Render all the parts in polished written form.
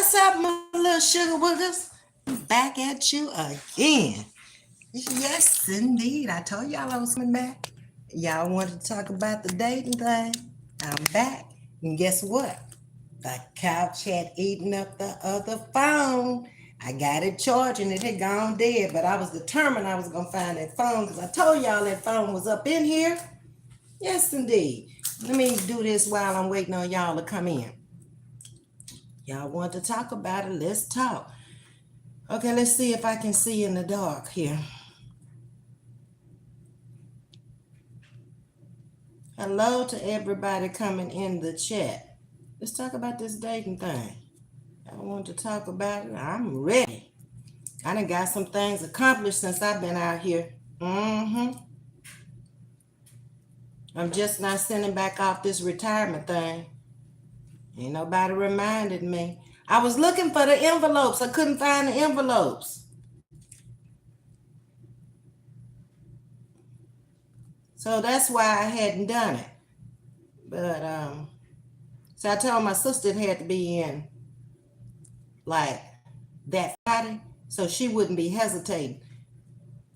What's up, my little sugar woogers? Back at you again. Yes, indeed. I told y'all I was coming back. Y'all wanted to talk about the dating thing. I'm back. And guess what? The couch had eaten up the other phone. I got it charging. It had gone dead, but I was determined I was going to find that phone because I told y'all that phone was up in here. Yes, indeed. Let me do this while I'm waiting on y'all to come in. Y'all want to talk about it? Let's talk. Okay, let's see if I can see in the dark here. Hello to everybody coming in the chat. Let's talk about this dating thing. I want to talk about it. I'm ready. I done got some things accomplished since I've been out here. I'm just not sending back off this retirement thing. Ain't nobody reminded me. I was looking for the envelopes. I couldn't find the envelopes. So that's why I hadn't done it. But so I told my sister it had to be in like that Friday, so she wouldn't be hesitating.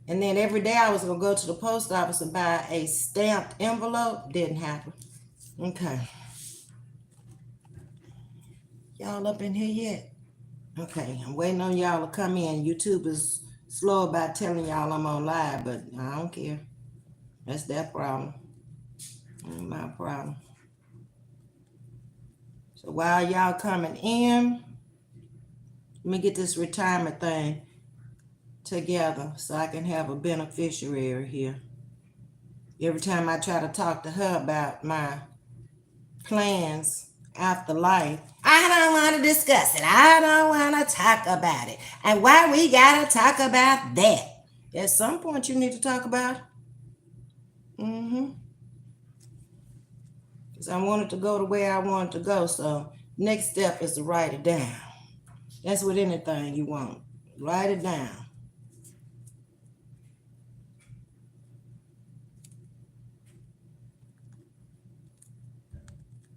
And then every day I was gonna go to the post office and buy a stamped envelope. Didn't happen. Okay. Y'all up in here yet? Okay, I'm waiting on y'all to come in. YouTube is slow about telling y'all I'm on live, but I don't care. That's their problem. Ain't my problem. So while y'all coming in, let me get this retirement thing together so I can have a beneficiary here. Every time I try to talk to her about my plans after life, I don't want to discuss it. I don't want to talk about it. And why we got to talk about that? At some point, you need to talk about it. Because I wanted to go the way I wanted to go. So next step is to write it down. That's with anything you want. Write it down.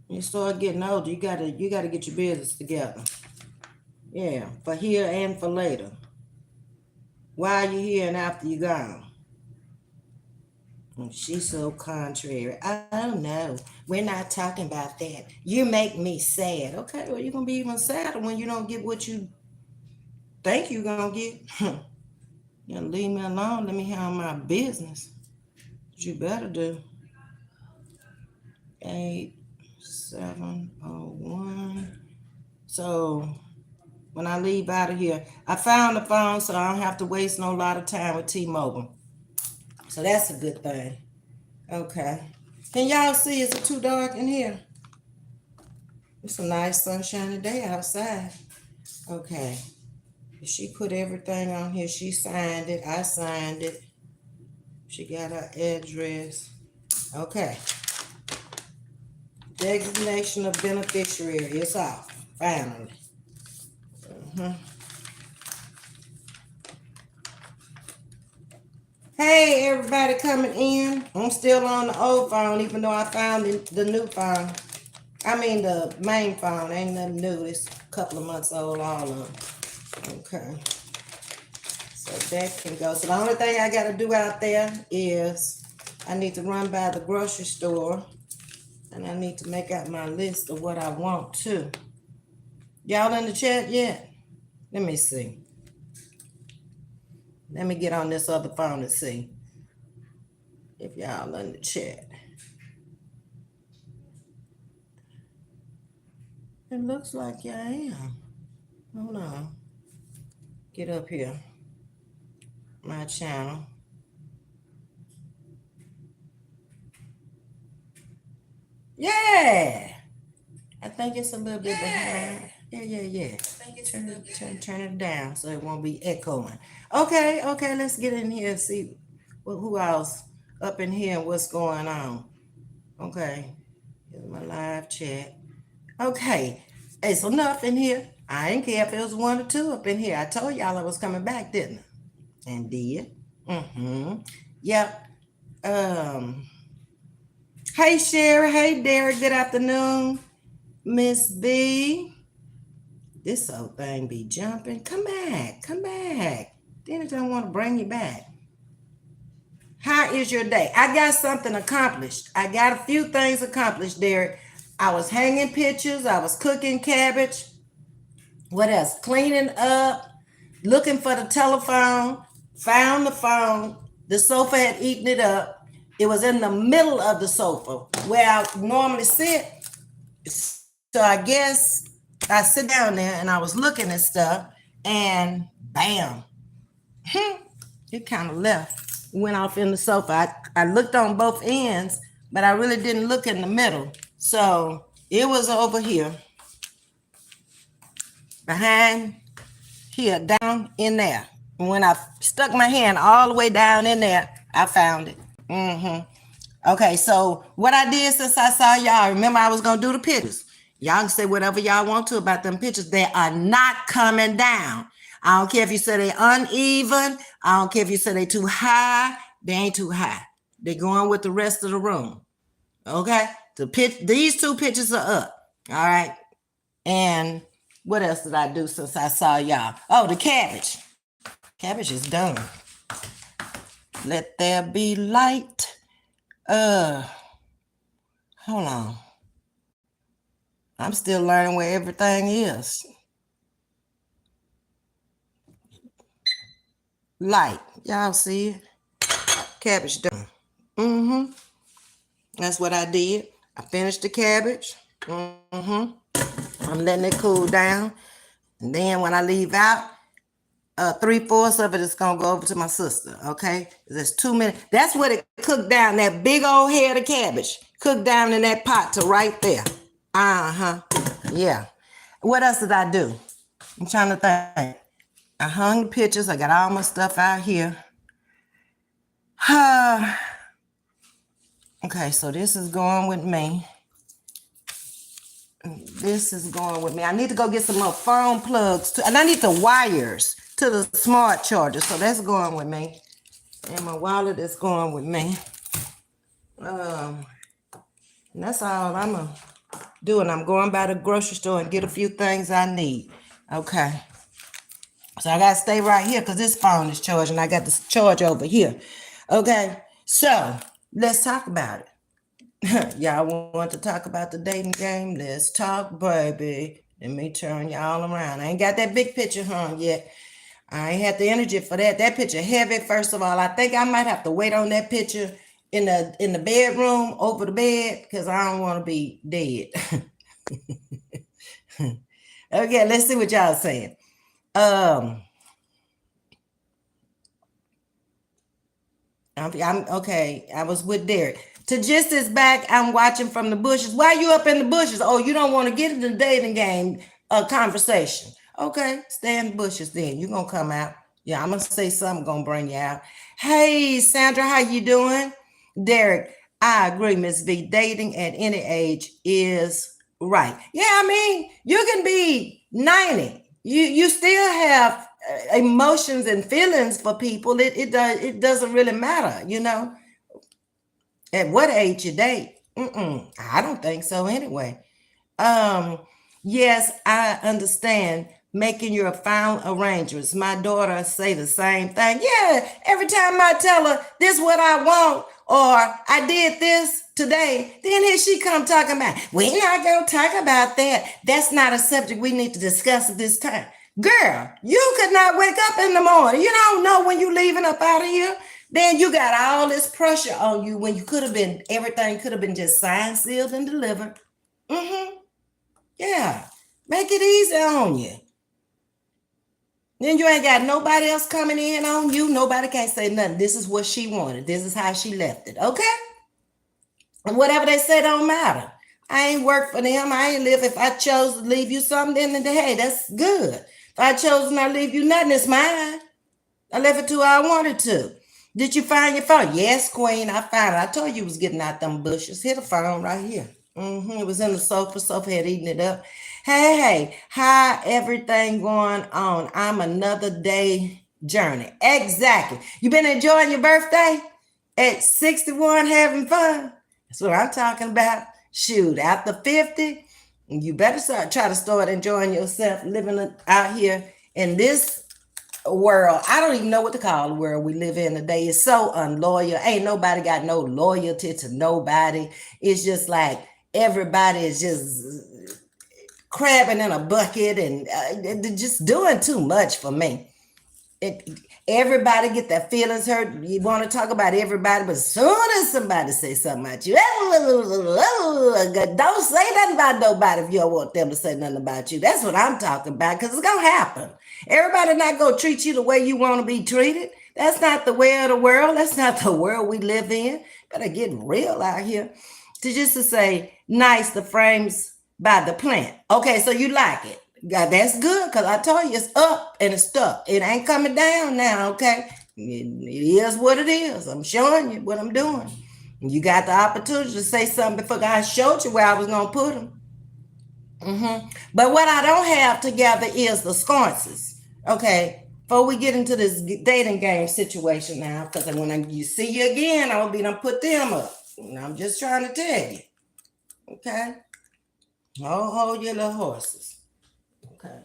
You start getting older, you gotta get your business together. Yeah, for here and for later. While you're here and after you're gone. She's so contrary. Oh no, we're not talking about that. You make me sad. Okay, well, you're gonna be even sadder when you don't get what you think you're gonna get. You leave me alone, let me handle my business. What you better do. 8701. So when I leave out of here, I found the phone, so I don't have to waste no lot of time with T-Mobile. So that's a good thing. Okay. Can y'all see? Is it too dark in here? It's a nice sunshiny day outside. Okay. She put everything on here. She signed it. I signed it. She got her address. Okay. Designation of beneficiary. It's off. Finally. Hey, everybody coming in. I'm still on the old phone, even though I found the new phone. I mean, the main phone. Ain't nothing new. It's a couple of months old, all of them. Okay. So that can go. So the only thing I got to do out there is I need to run by the grocery store, and I need to make out my list of what I want too. Y'all in the chat yet? Let me see. Let me get on this other phone and see if y'all in the chat. It looks like I am. Hold on. Get up here. My channel. Yeah. I think it's a little bit behind. Yeah. Turn it down so it won't be echoing. Okay, let's get in here and see who else up in here and what's going on. Okay, here's my live chat. Okay, it's enough in here. I didn't care if it was one or two up in here. I told y'all I was coming back, didn't I? And did. Yep. Hey Sherry, hey Derek, good afternoon. Ms.V. This old thing be jumping. Come back. Come back. Then it don't want to bring you back. How is your day? I got something accomplished. I got a few things accomplished, Derek. I was hanging pictures. I was cooking cabbage. What else? Cleaning up, looking for the telephone, found the phone. The sofa had eaten it up. It was in the middle of the sofa where I normally sit. So I guess I sit down there and I was looking at stuff and bam, it kind of left. Went off in the sofa. I looked on both ends, but I really didn't look in the middle. So it was over here, behind here, down in there. And when I stuck my hand all the way down in there, I found it. Okay, so what I did since I saw y'all, remember I was gonna do the pictures. Y'all can say whatever y'all want to about them pictures. They are not coming down. I don't care if you say they uneven. I don't care if you say they too high. They ain't too high. They're going with the rest of the room. Okay? These two pictures are up. All right. And what else did I do since I saw y'all? Oh, the cabbage. Cabbage is done. Let there be light. Hold on. I'm still learning where everything is. Light. Y'all see it? Cabbage done. That's what I did. I finished the cabbage. I'm letting it cool down. And then when I leave out, 3/4 of it is gonna go over to my sister. Okay, there's 2 minutes. That's what it cooked down. That big old head of cabbage cooked down in that pot to right there. Yeah. What else did I do? I'm trying to think. I hung the pictures. I got all my stuff out here. Okay, so this is going with me. This is going with me. I need to go get some more phone plugs too, and I need the wires to the smart charger. So that's going with me. And my wallet is going with me. And that's all I'm gonna do. And I'm going by the grocery store and get a few things I need. Okay. So I gotta stay right here because this phone is charging. I got the charge over here. Okay. So let's talk about it. Y'all want to talk about the dating game? Let's talk, baby. Let me turn y'all around. I ain't got that big picture hung yet. I ain't had the energy for that. That picture heavy, first of all. I think I might have to wait on that picture in the bedroom over the bed because I don't want to be dead. Okay, let's see what y'all saying. I'm okay. I was with Derek. To just as back, I'm watching from the bushes. Why you up in the bushes? Oh, you don't want to get in the dating game conversation. Okay, stay in the bushes then. You're gonna come out. Yeah, I'm gonna say something gonna bring you out. Hey, Sandra, how you doing? Derek, I agree, Ms.V. Dating at any age is right. Yeah, I mean, you can be 90. You still have emotions and feelings for people. It doesn't really matter, at what age you date. I don't think so anyway. Yes, I understand making your final arrangements. My daughter say the same thing. Yeah, every time I tell her this is what I want or I did this today, then here she come talking about, we're not going to talk about that. That's not a subject we need to discuss at this time. Girl, you could not wake up in the morning. You don't know when you leaving up out of here. Then you got all this pressure on you when you could have been, everything could have been just signed, sealed, and delivered. Yeah, make it easy on you. Then you ain't got nobody else coming in on you. Nobody can't say nothing. This is what she wanted. This is how she left it. Okay? And whatever they say don't matter. I ain't work for them. I ain't live. If I chose to leave you something, then hey, that's good. If I chose to not leave you nothing, it's mine. I left it to who I wanted to. Did you find your phone? Yes, Queen, I found it. I told you it was getting out them bushes. Hit the phone right here. It was in the sofa. Sofa had eaten it up. Hey, how everything going on? I'm another day journey. Exactly. You been enjoying your birthday at 61, having fun? That's what I'm talking about. Shoot, after 50, You better try to start enjoying yourself, living out here in this world. I don't even know what to call the world we live in today. It's so unloyal. Ain't nobody got no loyalty to nobody. It's just like everybody is just crabbing in a bucket and just doing too much for me. Everybody get their feelings hurt. You want to talk about everybody, but as soon as somebody say something about you, don't say nothing about nobody if you don't want them to say nothing about you. That's what I'm talking about, because it's gonna happen. Everybody not gonna treat you the way you want to be treated. That's not the way of the world. That's not the world we live in. Better get real out here. To say nice, the frames by the plant. Okay, so you like it. Yeah, that's good, because I told you it's up and it's stuck. It ain't coming down now, okay? It is what it is. I'm showing you what I'm doing. You got the opportunity to say something before I showed you where I was going to put them. But what I don't have together is the sconces. Okay, before we get into this dating game situation now, because when you see you again, I will be done put them up. And I'm just trying to tell you. Okay? Hold your little horses. Okay.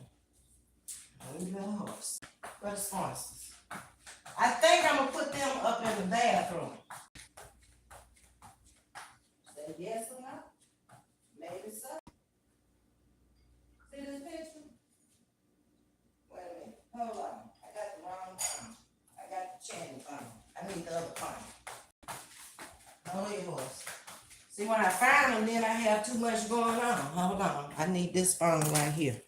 Hold your little horse. Where the sconces? I think I'm going to put them up in the bathroom. Say yes or no? Maybe so. See this picture? Wait a minute. Hold on. I got the wrong phone. I got the change phone. I need the other phone. Hold your horse. See, when I find them, then I have too much going on. Hold on. I need this phone right here.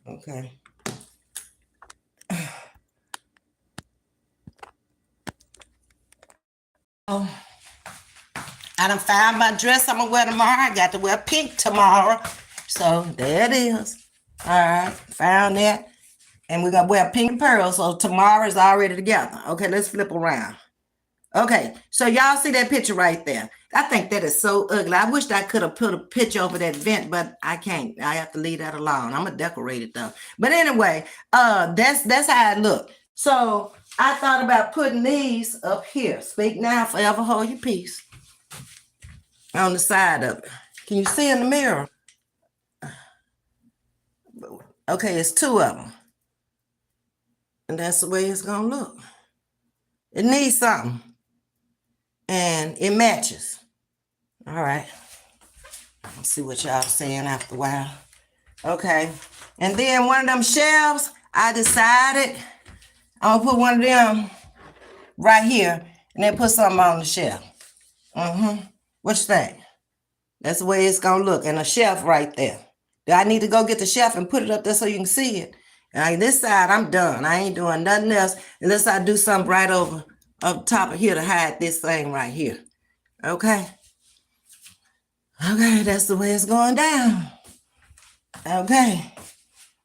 Okay. Oh, I done found my dress I'm going to wear tomorrow. I got to wear pink tomorrow. So, there it is. All right. Found that. And we're going to wear pink and pearl. So, tomorrow is already together. Okay, let's flip around. Okay, so y'all see that picture right there. I think that is so ugly. I wish I could have put a picture over that vent, but I can't. I have to leave that alone. I'm gonna decorate it though. But anyway, that's how it look. So I thought about putting these up here. Speak now, forever hold your peace. On the side of it. Can you see in the mirror? Okay, it's two of them. And that's the way it's gonna look. It needs something. And it matches. All right. Let's see what y'all saying after a while. Okay. And then one of them shelves, I decided I'm gonna put one of them right here and then put something on the shelf. What you think? That's the way it's gonna look. And a shelf right there. Do I need to go get the shelf and put it up there so you can see it? And like this side, I'm done. I ain't doing nothing else unless I do something right over up top of here to hide this thing right here. Okay. Okay, that's the way it's going down. Okay.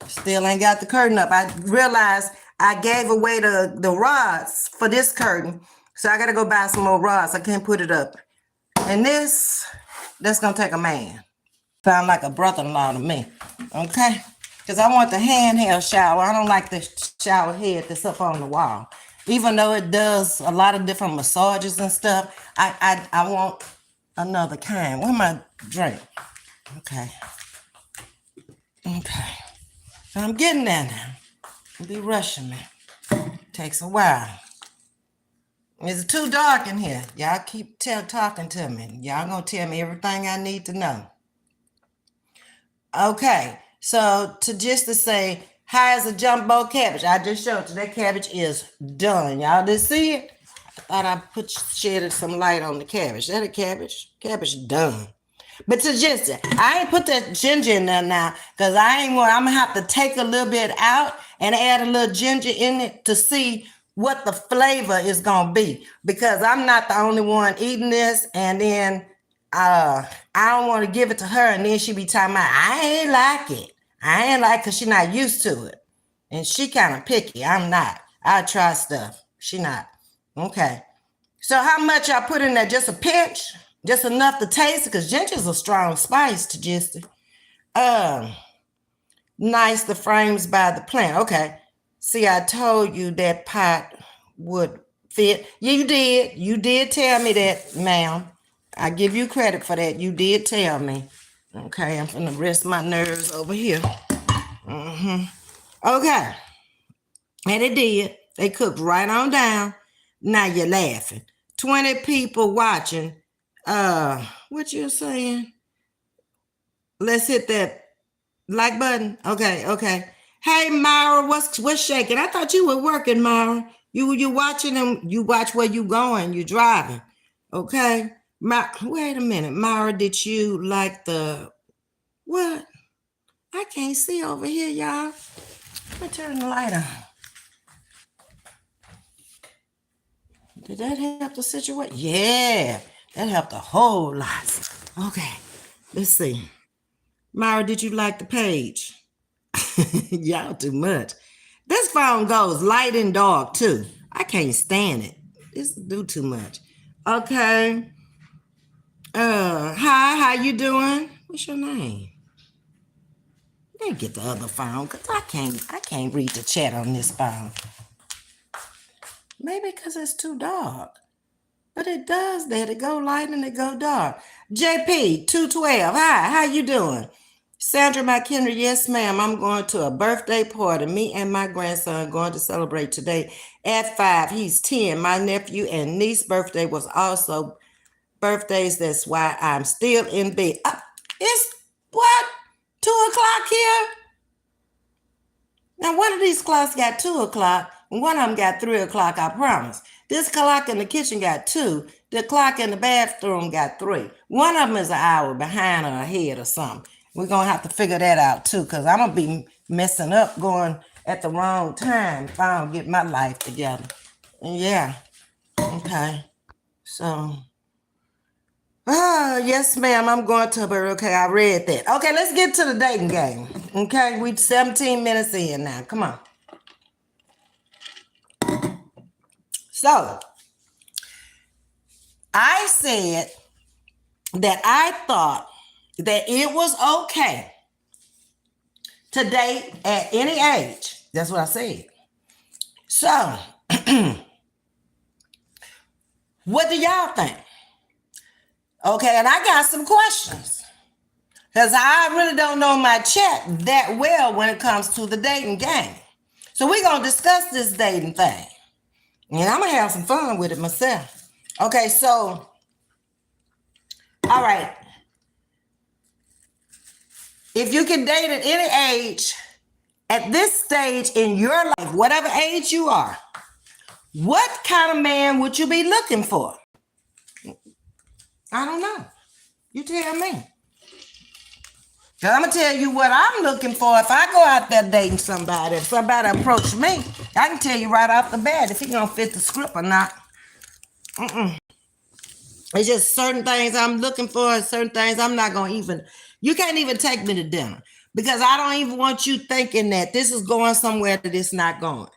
Still ain't got the curtain up. I realized I gave away the rods for this curtain. So I got to go buy some more rods. I can't put it up. And that's going to take a man. Sound like a brother-in-law to me. Okay? Because I want the handheld shower. I don't like the shower head that's up on the wall. Even though it does a lot of different massages and stuff, I want another kind. Where's my drink? Okay. Okay. So I'm getting there now. Don't be rushing me. Takes a while. It's too dark in here. Y'all keep talking to me. Y'all gonna tell me everything I need to know. Okay. So to say, how is a jumbo cabbage? I just showed you that cabbage is done. Y'all did see it? I thought I shedded some light on the cabbage. That a cabbage? Cabbage done. But I ain't put that ginger in there now because I'm gonna have to take a little bit out and add a little ginger in it to see what the flavor is gonna be. Because I'm not the only one eating this, and then I don't want to give it to her, and then she be talking about I ain't like it. I ain't like, because she's not used to it. And she kind of picky. I'm not. I try stuff. She not. Okay. So how much I put in there? Just a pinch? Just enough to taste it? Because ginger's a strong spice to just nice, the frames by the plant. Okay. See, I told you that pot would fit. You did. You did tell me that, ma'am. I give you credit for that. You did tell me. Okay, I'm finna rest my nerves over here. Okay. And it did. They cooked right on down. Now you're laughing. 20 people watching. What you saying? Let's hit that like button. Okay. Hey Myra, what's shaking? I thought you were working, Myra. You watching them, you watch where you going, you driving. Okay. Wait a minute. Myra, did you like the what? I can't see over here, y'all. Let me turn the light on. Did that help the situation? Yeah, that helped a whole lot. Okay, let's see. Myra, did you like the page? Y'all too much. This phone goes light and dark too. I can't stand it. This do too much. Okay. Hi, how you doing? What's your name? Let me get the other phone because I can't read the chat on this phone. Maybe because it's too dark. But it does that. It go light and it go dark. JP 212. Hi, how you doing? Sandra McHenry, yes, ma'am. I'm going to a birthday party. Me and my grandson going to celebrate today at 5. He's 10. My nephew and niece's birthday was also birthdays. That's why I'm still in bed. It's what? 2 o'clock here? Now, one of these clocks got 2 o'clock, and one of them got 3 o'clock, I promise. This clock in the kitchen got 2. The clock in the bathroom got 3. One of them is an hour behind or ahead or something. We're going to have to figure that out, too, because I'm going to be messing up going at the wrong time if I don't get my life together. Yeah. Okay. So, yes, ma'am, I'm going to, but okay, I read that. Okay, let's get to the dating game. Okay, we 17 minutes in now. Come on. So, I said that I thought that it was okay to date at any age. That's what I said. So, what do y'all think? Okay, and I got some questions because I really don't know my chat that well when it comes to the dating game. So, we're going to discuss this dating thing. And I'm going to have some fun with it myself. Okay, so, all right. If you can date at any age, at this stage in your life, whatever age you are, what kind of man would you be looking for? I don't know. You tell me. Because I'm going to tell you what I'm looking for if I go out there dating somebody. If somebody approach me, I can tell you right off the bat if he going to fit the script or not. It's just certain things I'm looking for and certain things I'm not going to even, you can't even take me to dinner because I don't even want you thinking that this is going somewhere that it's not going.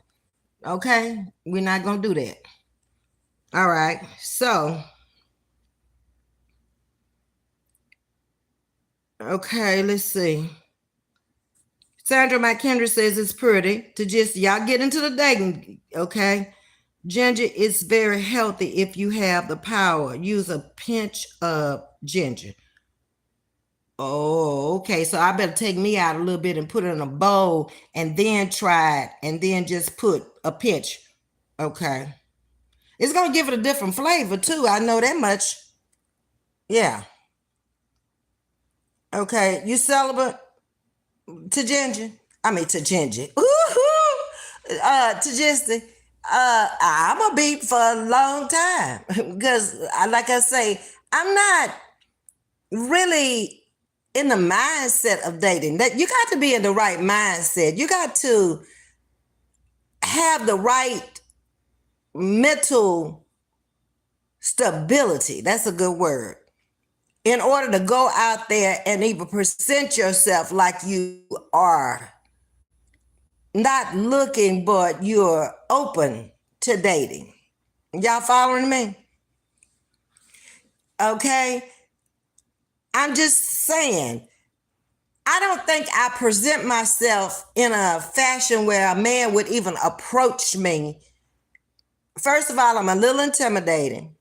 Okay? We're not going to do that. All right. So, okay, let's see. Sandra McKendry says it's pretty to just, y'all get into the dating, okay? Ginger is very healthy if you have the power. Use a pinch of ginger. Oh, okay. So I better take me out a little bit and put it in a bowl and then try it and then just put a pinch. Okay. It's going to give it a different flavor too. I know that much. Yeah. Okay. You celibate to ginger? I mean to ginger. Ooh-hoo. To Jesse. I'm going to be for a long time because like I say, I'm not really in the mindset of dating. That you got to be in the right mindset. You got to have the right mental stability. That's a good word. In order to go out there and even present yourself like you are not looking, but you're open to dating. Y'all following me? Okay. I'm just saying, I don't think I present myself in a fashion where a man would even approach me. First of all, I'm a little intimidating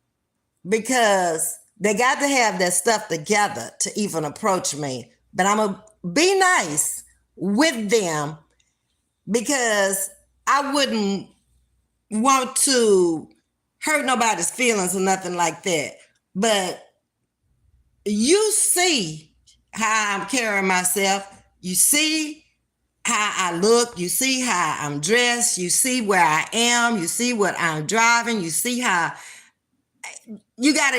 because They got to have that stuff together to even approach me. But I'm going to be nice with them because I wouldn't want to hurt nobody's feelings or nothing like that. But you see how I'm carrying myself. You see how I look. You see how I'm dressed. You see where I am. You see what I'm driving. You see how you got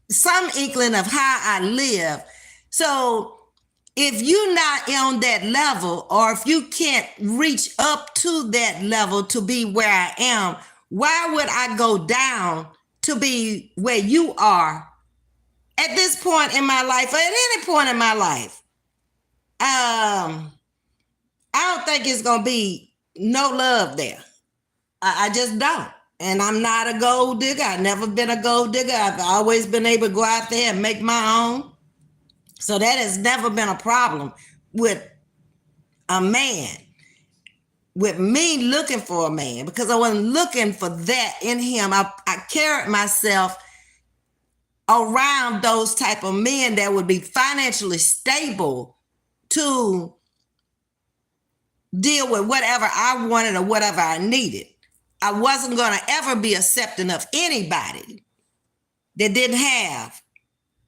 some inkling of how I live. So if you're not on that level, or if you can't reach up to that level to be where I am, why would I go down to be where you are at this point in my life, or at any point in my life? I don't think it's gonna be no love there. I just don't. And I'm not a gold digger. I've never been a gold digger. I've always been able to go out there and make my own. So that has never been a problem with a man, with me looking for a man, because I wasn't looking for that in him. I carried myself around those type of men that would be financially stable to deal with whatever I wanted or whatever I needed. I wasn't going to ever be accepting of anybody that didn't have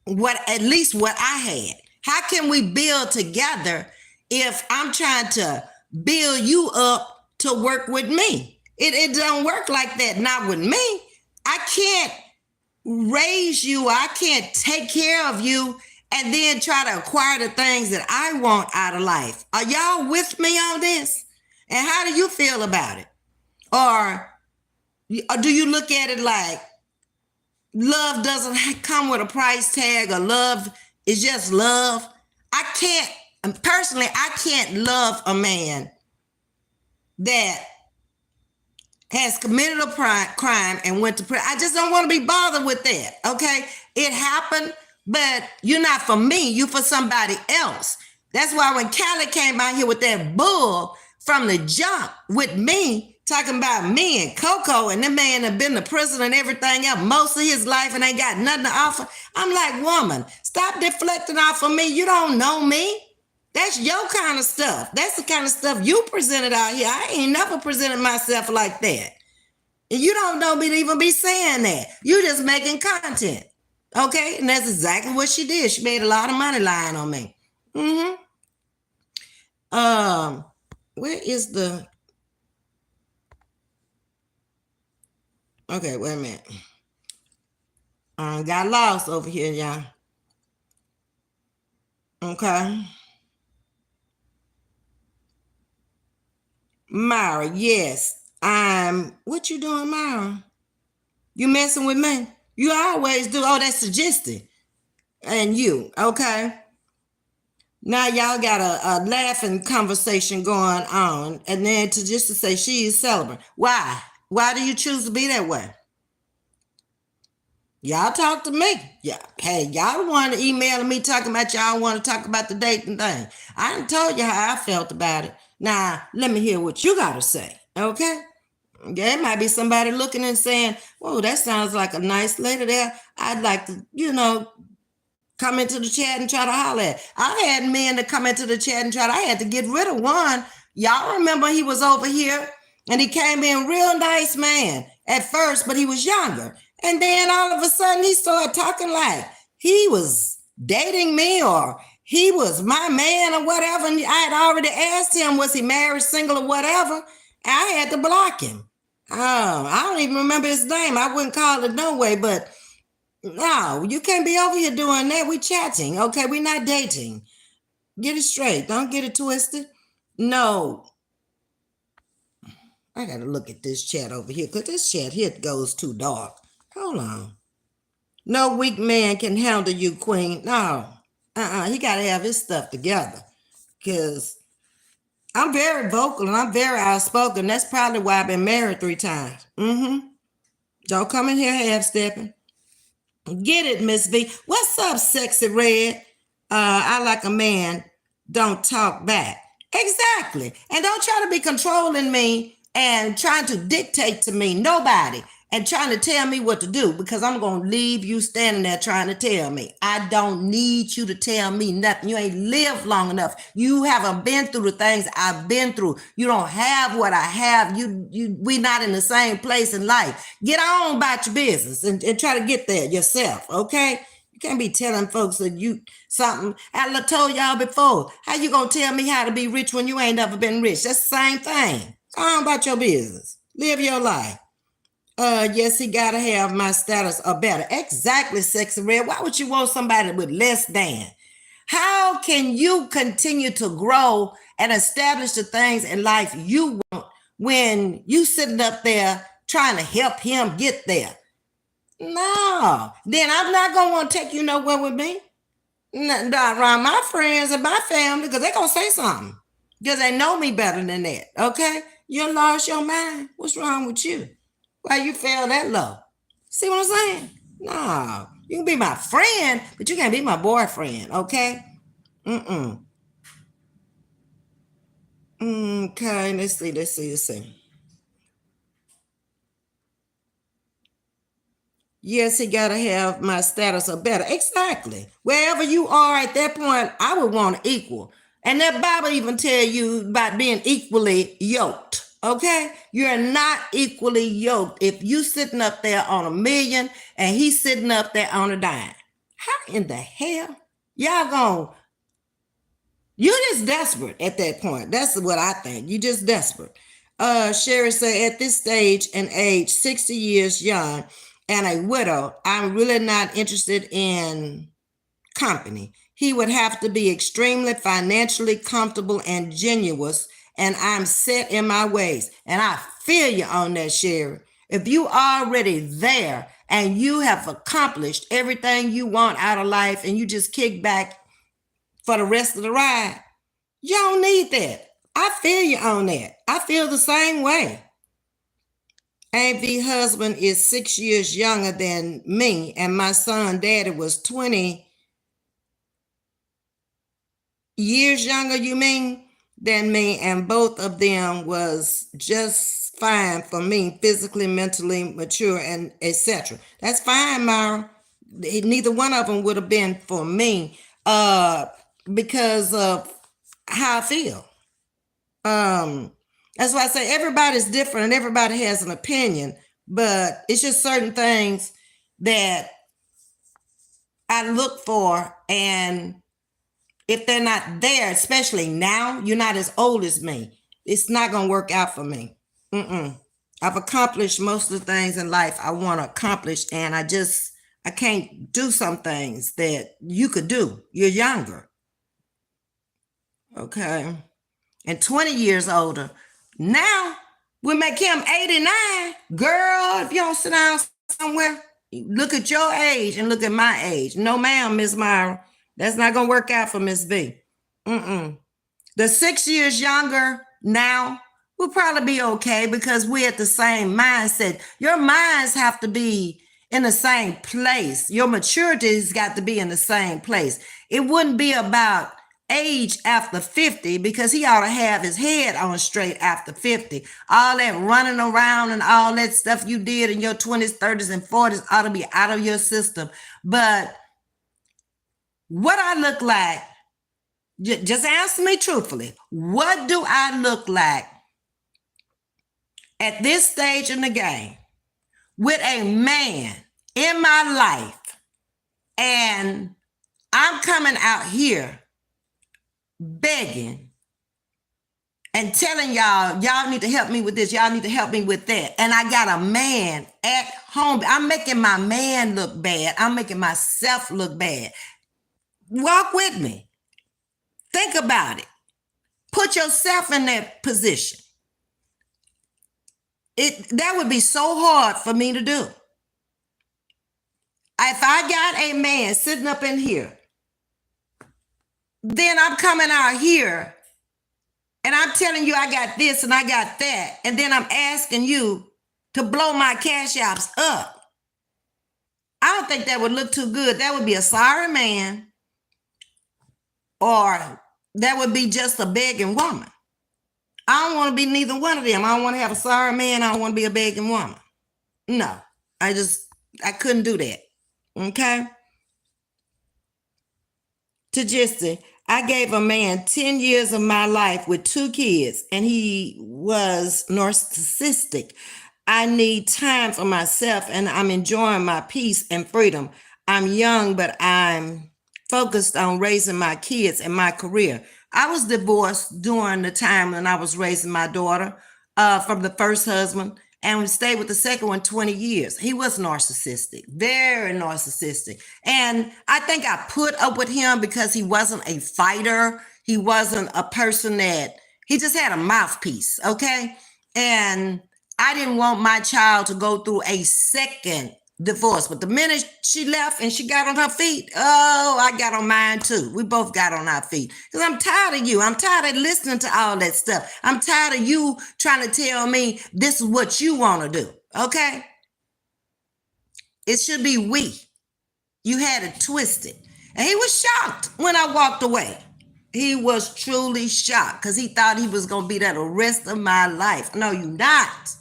at least what I had. How can we build together if I'm trying to build you up to work with me? It don't work like that, not with me. I can't raise you, I can't take care of you and then try to acquire the things that I want out of life. Are y'all with me on this? And how do you feel about it? Or do you look at it like love doesn't come with a price tag, or love is just love? I can't love a man that has committed a crime and went to prison. I just don't want to be bothered with that, okay? It happened, but you're not for me. You're for somebody else. That's why when Callie came out here with that bull from the jump with me, talking about me and Coco, and the man have been to prison and everything else most of his life and ain't got nothing to offer. I'm like, woman, stop deflecting off of me. You don't know me. That's your kind of stuff. That's the kind of stuff you presented out here. I ain't never presented myself like that. And you don't know me to even be saying that. You just making content. Okay? And that's exactly what she did. She made a lot of money lying on me. Where is the... Okay, wait a minute. Got lost over here, y'all. Okay. Myra, yes. What you doing, Myra? You messing with me? You always do. Oh, that's suggested. And you, okay. Now y'all got a laughing conversation going on, and then to say she is celebrating. Why? Why do you choose to be that way? Y'all talk to me. Yeah. Hey, y'all want to email me talking about y'all want to talk about the dating thing. I done told you how I felt about it. Now, let me hear what you got to say, okay? There might be somebody looking and saying, whoa, that sounds like a nice lady there. I'd like to, come into the chat and try to holler at. I had men to come into the chat and I had to get rid of one. Y'all remember he was over here and he came in real nice man at first, but he was younger. And then all of a sudden he started talking like he was dating me or he was my man or whatever. And I had already asked him, was he married, single, or whatever? I had to block him. I don't even remember his name. I wouldn't call it no way, but no, you can't be over here doing that. We chatting, okay? We're not dating. Get it straight. Don't get it twisted. No. I got to look at this chat over here because this chat here goes too dark. Hold on. No weak man can handle you, queen. No. He got to have his stuff together because I'm very vocal and I'm very outspoken. That's probably why I've been married 3 times. Don't come in here half-stepping. Get it, Ms.V. What's up, sexy red? I like a man. Don't talk back. Exactly. And don't try to be controlling me and trying to dictate to me. Nobody. and trying to tell me what to do, because I'm going to leave you standing there trying to tell me. I don't need you to tell me nothing. You ain't lived long enough. You haven't been through the things I've been through. You don't have what I have. We not in the same place in life. Get on about your business and try to get there yourself, okay? You can't be telling folks that you something. I told y'all before, how you going to tell me how to be rich when you ain't never been rich? That's the same thing. Go on about your business. Live your life. Yes, he gotta have my status or better. Exactly, Sexy Red. Why would you want somebody with less than? How can you continue to grow and establish the things in life you want when you sitting up there trying to help him get there? No, then I'm not gonna want to take you nowhere with me. Not around my friends and my family, because they're gonna say something. Because they know me better than that. Okay? You lost your mind. What's wrong with you? Why you fell that low? See what I'm saying? No. You can be my friend, but you can't be my boyfriend, okay? Okay, let's see. Yes, he gotta have my status or better. Exactly. Wherever you are at that point, I would want equal. And that Bible even tell you about being equally yoked. Okay? You're not equally yoked if you sitting up there on a million and he's sitting up there on a dime. How in the hell? You're just desperate at that point. That's what I think. You just desperate. Sherry said, at this stage and age, 60 years young and a widow, I'm really not interested in company. He would have to be extremely financially comfortable and genuine, and I'm set in my ways. And I feel you on that, Sherry. If you already there and you have accomplished everything you want out of life and you just kick back for the rest of the ride, you don't need that. I feel you on that. I feel the same way. Ms.V. husband is 6 years younger than me, and my son daddy was 20 years younger, you mean, than me, and both of them was just fine for me, physically, mentally mature, and etc. That's fine, Myra. Neither one of them would have been for me because of how I feel. That's why I say everybody's different and everybody has an opinion, but it's just certain things that I look for, and if they're not there, especially now, you're not as old as me, it's not gonna work out for me. I've accomplished most of the things in life I want to accomplish, and I can't do some things that you could do. You're younger, okay, and 20 years older. Now we make him 89. Girl, if you don't sit down somewhere, look at your age and look at my age. No, ma'am, Miss Myra. That's not gonna work out for Miss V. The 6 years younger now will probably be okay because we're at the same mindset. Your minds have to be in the same place. Your maturity's got to be in the same place. It wouldn't be about age after 50, because he ought to have his head on straight after 50. All that running around and all that stuff you did in your 20s, 30s, and 40s ought to be out of your system. But what I look like, just answer me truthfully. What do I look like at this stage in the game with a man in my life, and I'm coming out here begging and telling y'all need to help me with this, y'all need to help me with that, and I got a man at home? I'm making my man look bad. I'm making myself look bad. Walk with me. Think about it. Put yourself in that position. That would be so hard for me to do. If I got a man sitting up in here, then I'm coming out here and I'm telling you I got this and I got that, and then I'm asking you to blow my cash apps up. I don't think that would look too good. That would be a sorry man, or that would be just a begging woman. I don't want to be neither one of them. I don't want to have a sorry man. I don't want to be a begging woman. No, I couldn't do that. Okay. Tajista, I gave a man 10 years of my life with 2 kids, and he was narcissistic. I need time for myself, and I'm enjoying my peace and freedom. I'm young, but I'm focused on raising my kids and my career. I was divorced during the time when I was raising my daughter from the first husband, and we stayed with the second one 20 years. He was narcissistic, very narcissistic. And I think I put up with him because he wasn't a fighter. He wasn't a person that, he just had a mouthpiece, okay? And I didn't want my child to go through a second divorce. But the minute she left and she got on her feet, oh, I got on mine too. We both got on our feet. Because I'm tired of you. I'm tired of listening to all that stuff. I'm tired of you trying to tell me this is what you want to do. Okay? It should be we. You had it twisted. And he was shocked when I walked away. He was truly shocked because he thought he was going to be there the rest of my life. No, you not.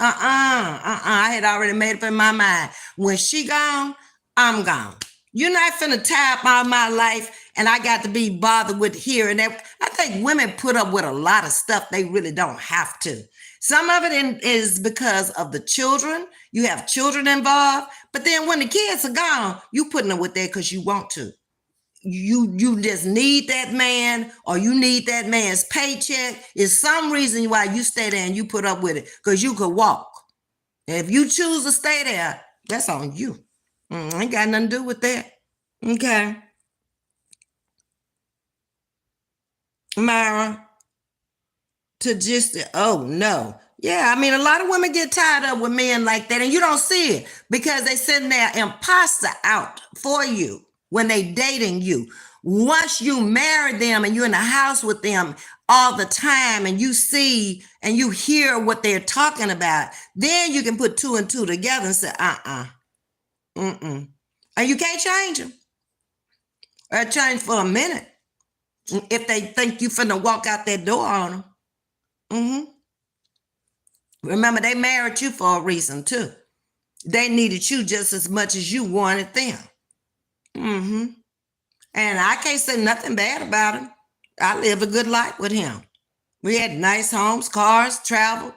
I had already made up in my mind. When she gone, I'm gone. You're not finna tap out my life and I got to be bothered with here and there. I think women put up with a lot of stuff they really don't have to. Some of it is because of the children. You have children involved. But then when the kids are gone, you putting them with that because you want to. You just need that man, or you need that man's paycheck. Is some reason why you stay there and you put up with it, because you could walk. And if you choose to stay there, that's on you. Ain't got nothing to do with that. Okay. Myra, to just, oh no. Yeah, I mean, a lot of women get tied up with men like that, and you don't see it because they sitting there imposter out for you when they dating you. Once you marry them and you're in the house with them all the time and you see and you hear what they're talking about, then you can put two and two together and say, and you can't change them or change for a minute if they think you finna walk out that door on them. Remember, they married you for a reason too. They needed you just as much as you wanted them. And I can't say nothing bad about him. I lived a good life with him. We had nice homes, cars, traveled.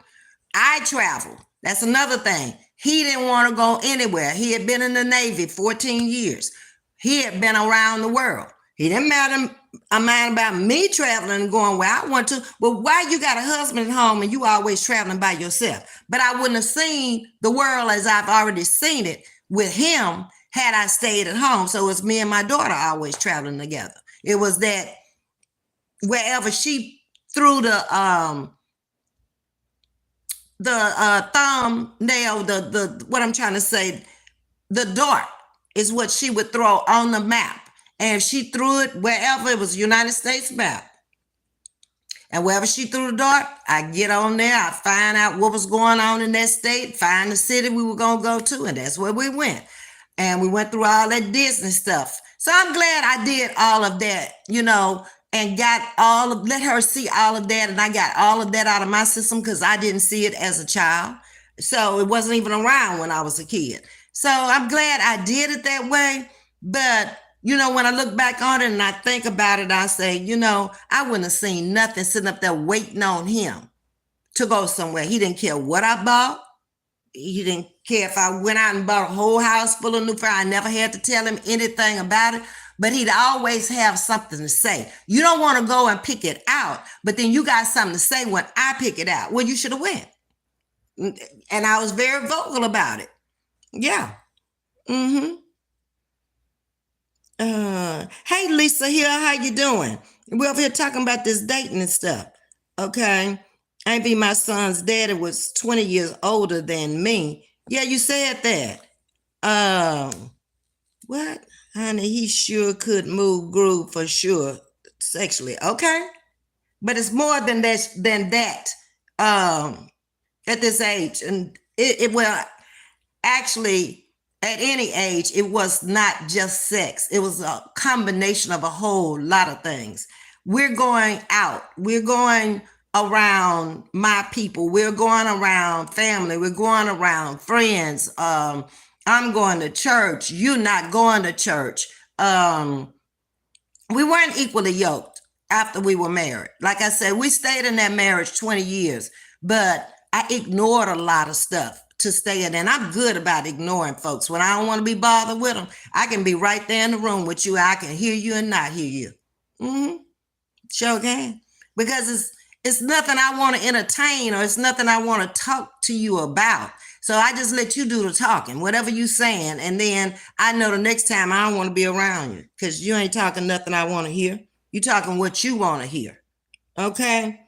I traveled. That's another thing. He didn't want to go anywhere. He had been in the Navy 14 years. He had been around the world. He didn't mind about me traveling and going where I want to. But why you got a husband at home and you always traveling by yourself? But I wouldn't have seen the world as I've already seen it with him had I stayed at home. So it's me and my daughter always traveling together. It was that wherever she threw the thumbnail, the what I'm trying to say, the dart is what she would throw on the map. And if she threw it wherever, it was United States map. And wherever she threw the dart, I get on there, I find out what was going on in that state, find the city we were going to go to, and that's where we went. And we went through all that Disney stuff. So I'm glad I did all of that, and let her see all of that. And I got all of that out of my system because I didn't see it as a child. So it wasn't even around when I was a kid. So I'm glad I did it that way. But when I look back on it and I think about it, I say, I wouldn't have seen nothing sitting up there waiting on him to go somewhere. He didn't care what I bought. He didn't care if I went out and bought a whole house full of new furniture. I never had to tell him anything about it, but he'd always have something to say. You don't want to go and pick it out, but then you got something to say when I pick it out. Well, you should have went. And I was very vocal about it. Yeah. Hey, Lisa here. How you doing? We're over here talking about this dating and stuff. Okay. Maybe my son's daddy was 20 years older than me. Yeah, you said that. What? Honey, he sure could move groove for sure sexually. Okay. But it's more than that. At this age. And actually, at any age, it was not just sex. It was a combination of a whole lot of things. We're going out. We're going around my people. We're going around family. We're going around friends. I'm going to church. You're not going to church. We weren't equally yoked after we were married. Like I said, we stayed in that marriage 20 years, but I ignored a lot of stuff to stay in. And I'm good about ignoring folks. When I don't want to be bothered with them, I can be right there in the room with you. I can hear you and not hear you. Mm-hmm. Sure can. Because it's nothing I want to entertain, or it's nothing I want to talk to you about. So I just let you do the talking, whatever you saying. And then I know the next time I don't want to be around you, because you ain't talking nothing I want to hear. You talking what you want to hear. Okay?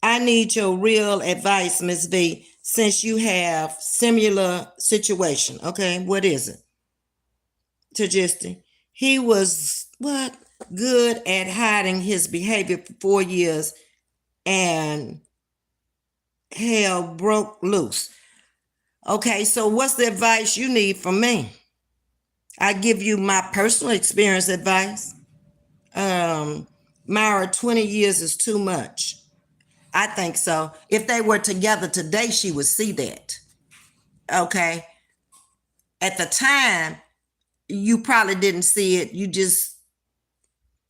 I need your real advice, Ms.V, since you have similar situation. Okay, what is it? To Justin. He was what? Good at hiding his behavior for 4 years, and hell broke loose. Okay, so what's the advice you need from me? I give you my personal experience advice. Myra, 20 years is too much. I think so. If they were together today, she would see that. Okay. At the time, you probably didn't see it.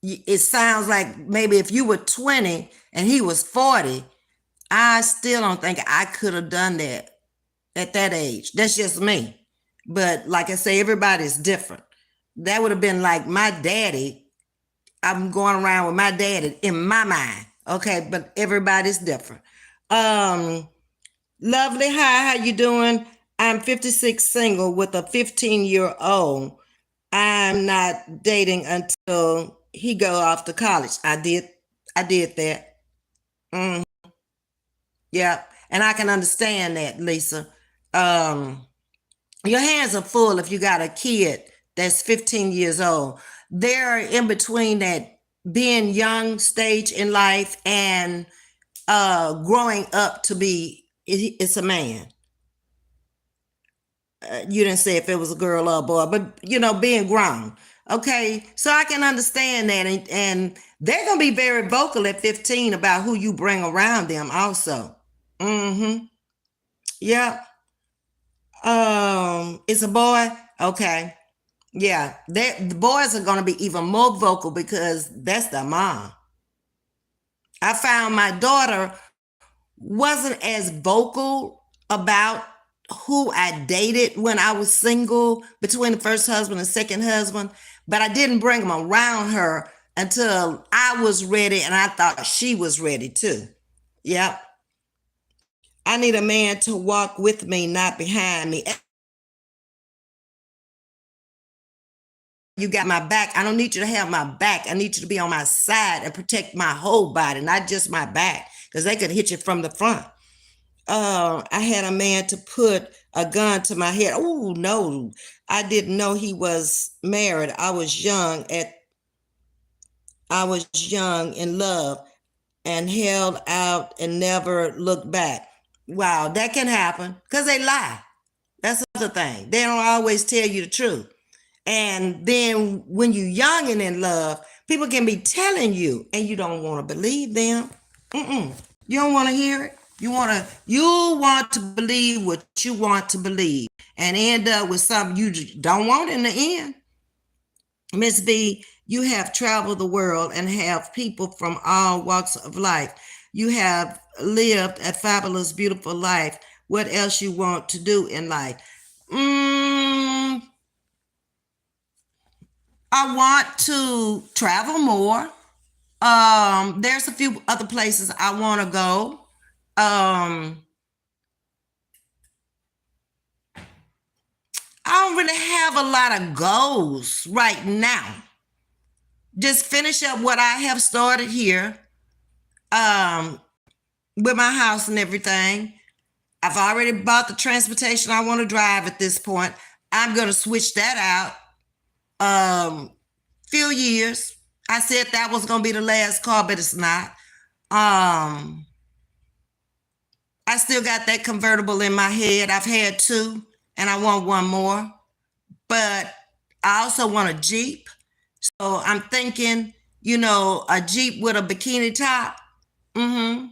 It sounds like maybe if you were 20 and he was 40, I still don't think I could have done that at that age. That's just me. But like I say, everybody's different. That would have been like my daddy. I'm going around with my daddy in my mind. Okay, but everybody's different. Lovely, hi, how you doing? I'm 56, single with a 15-year-old. I'm not dating until he go off to college. I did that. Yeah, and I can understand that, Lisa. Your hands are full if you got a kid that's 15 years old. They're in between that being young stage in life and growing up to be, it's a man. You didn't say if it was a girl or a boy, but being grown. Okay, so I can understand that, and they're gonna be very vocal at 15 about who you bring around them also. Mm-hmm. Yeah. It's a boy. Okay. Yeah, the boys are gonna be even more vocal because that's their mom. I found my daughter wasn't as vocal about who I dated when I was single between the first husband and second husband, but I didn't bring them around her until I was ready, and I thought she was ready too. Yep. I need a man to walk with me, not behind me. You got my back. I don't need you to have my back. I need you to be on my side and protect my whole body, not just my back, because they could hit you from the front. I had a man to put a gun to my head. Oh no, I didn't know he was married. I was young in love and held out and never looked back. Wow, that can happen because they lie. That's the other thing. They don't always tell you the truth. And then when you're young and in love, people can be telling you and you don't want to believe them. You don't want to hear it. You want to believe what you want to believe and end up with something you don't want in the end. Ms.V, you have traveled the world and have people from all walks of life. You have lived a fabulous, beautiful life. What else you want to do in life? I want to travel more. There's a few other places I want to go. I don't really have a lot of goals right now. Just finish up what I have started here, with my house and everything. I've already bought the transportation I want to drive at this point. I'm going to switch that out. Few years. I said that was going to be the last car, but it's not. I still got that convertible in my head. I've had two, and I want one more. But I also want a Jeep. So I'm thinking a Jeep with a bikini top. Mm-hmm.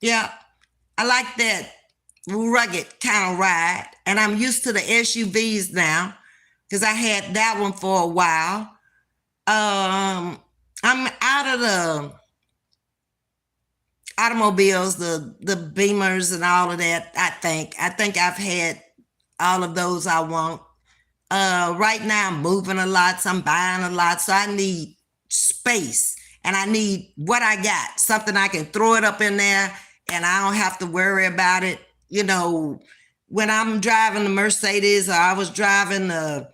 Yeah. I like that rugged kind of ride. And I'm used to the SUVs now because I had that one for a while. I'm out of the automobiles, the Beamers and all of that. I think I've had all of those I want. Right now I'm moving a lot, so I'm buying a lot, so I need space, and I need what I got, something I can throw it up in there, and I don't have to worry about it. When I'm driving the Mercedes, or I was driving the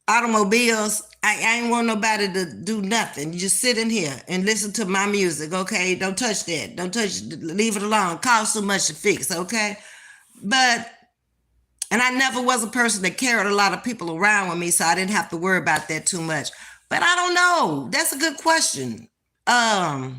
automobiles, I ain't want nobody to do nothing. You just sit in here and listen to my music, okay? Don't touch that. Don't touch it. Leave it alone. It costs so much to fix, okay? And I never was a person that carried a lot of people around with me, so I didn't have to worry about that too much. But I don't know. That's a good question. I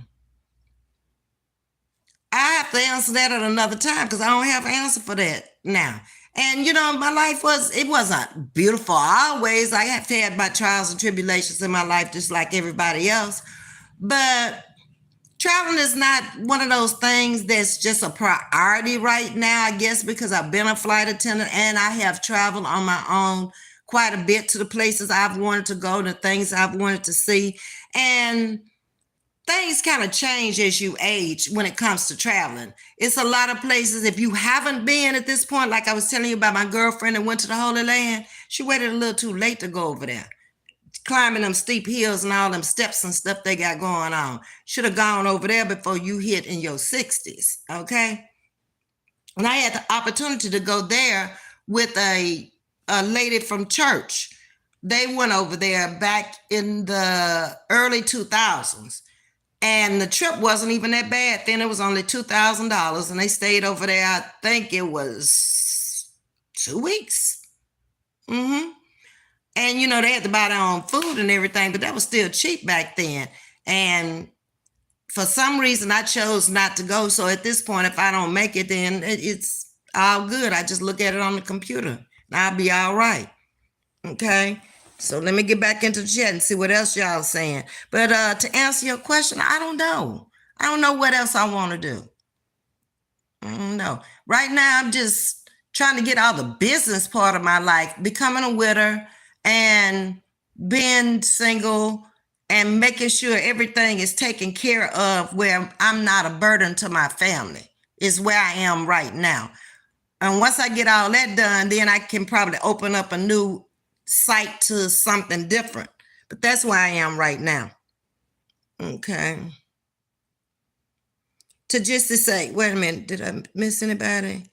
have to answer that at another time because I don't have an answer for that now. And my life wasn't beautiful always. I have had my trials and tribulations in my life just like everybody else. But traveling is not one of those things that's just a priority right now, I guess, because I've been a flight attendant and I have traveled on my own quite a bit to the places I've wanted to go, the things I've wanted to see. And things kind of change as you age when it comes to traveling. It's a lot of places. If you haven't been at this point, like I was telling you about my girlfriend that went to the Holy Land, she waited a little too late to go over there, climbing them steep hills and all them steps and stuff they got going on. Should have gone over there before you hit in your 60s, okay? And I had the opportunity to go there with a lady from church. They went over there back in the early 2000s. And the trip wasn't even that bad. Then it was only $2,000, and they stayed over there. I think it was 2 weeks. Mm-hmm. And they had to buy their own food and everything, but that was still cheap back then. And for some reason, I chose not to go. So at this point, if I don't make it, then it's all good. I just look at it on the computer, and I'll be all right. Okay. So let me get back into the chat and see what else y'all saying. But to answer your question, I don't know. I don't know what else I want to do. I don't know. Right now, I'm just trying to get all the business part of my life, becoming a widow and being single and making sure everything is taken care of where I'm not a burden to my family is where I am right now. And once I get all that done, then I can probably open up a new site to something different. But that's where I am right now. Okay. To just to say, wait a minute, did I miss anybody?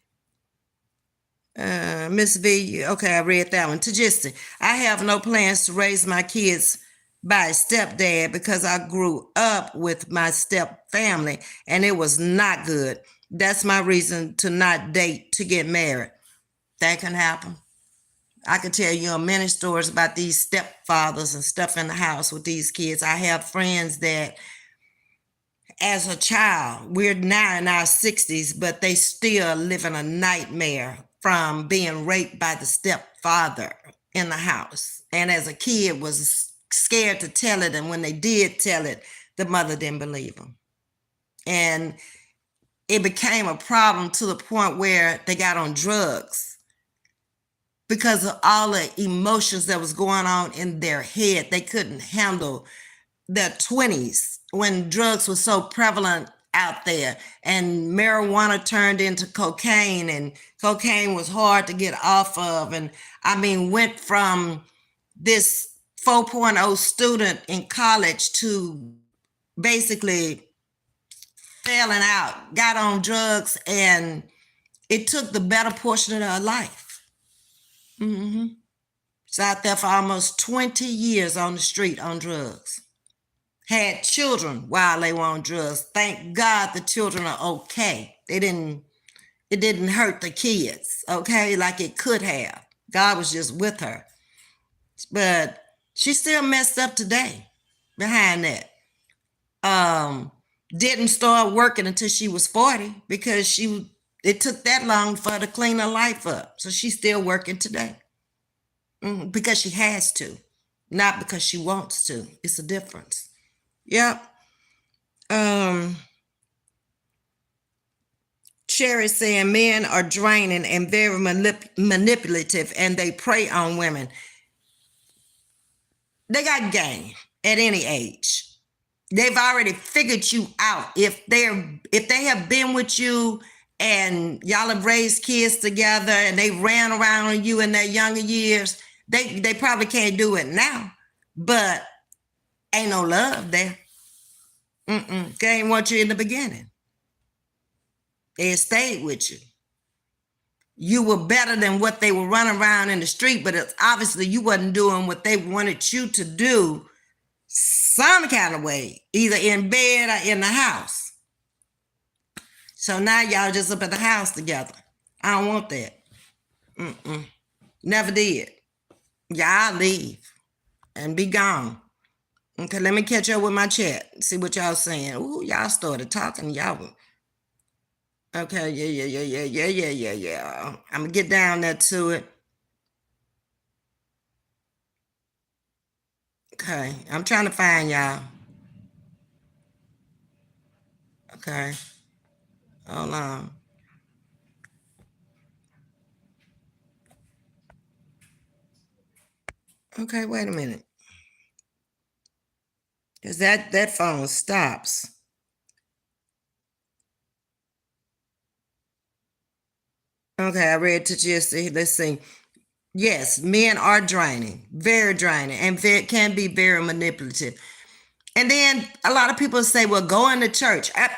Ms.V, okay, I read that one. To just, I have no plans to raise my kids by a stepdad because I grew up with my step family and it was not good. That's my reason to not date, to get married. That can happen. I could tell you many stories about these stepfathers and stuff in the house with these kids. I have friends that, as a child, we're now in our 60s, but they still live in a nightmare from being raped by the stepfather in the house. And as a kid, was scared to tell it. And when they did tell it, the mother didn't believe them. And it became a problem to the point where they got on drugs because of all the emotions that was going on in their head. They couldn't handle their 20s when drugs were so prevalent out there, and marijuana turned into cocaine, and cocaine was hard to get off of. And I mean, went from this 4.0 student in college to basically failing out, got on drugs, and it took the better portion of their life. Mm-hmm. It's out there for almost 20 years on the street on drugs. Had children while they were on drugs. Thank God the children are okay. It didn't hurt the kids, okay, like it could have. God was just with her. But she still messed up today behind that. Didn't start working until she was 40 because it took that long for her to clean her life up. So she's still working today because she has to. not because she wants to. It's a difference. Yep. Um, Sherry saying men are draining and very manipulative, and they prey on women. They got game at any age. They've already figured you out. If they have been with you and y'all have raised kids together and they ran around on you in their younger years, they probably can't do it now. But ain't no love there. They ain't want you in the beginning. They stayed with you. You were better than what they were running around in the street, but it's obviously you wasn't doing what they wanted you to do some kind of way, either in bed or in the house. So now y'all just up at the house together. I don't want that. Never did. Y'all leave and be gone. Okay, let me catch up with my chat. See what y'all saying. Ooh, y'all started talking. Y'all. Okay, yeah. I'm gonna get down there to it. Okay, I'm trying to find y'all. Okay, hold on. Okay, wait a minute. Because that phone stops. Okay, I read to just let's see. Yes, men are draining, very draining, and can be very manipulative. And then a lot of people say, well, going to church. I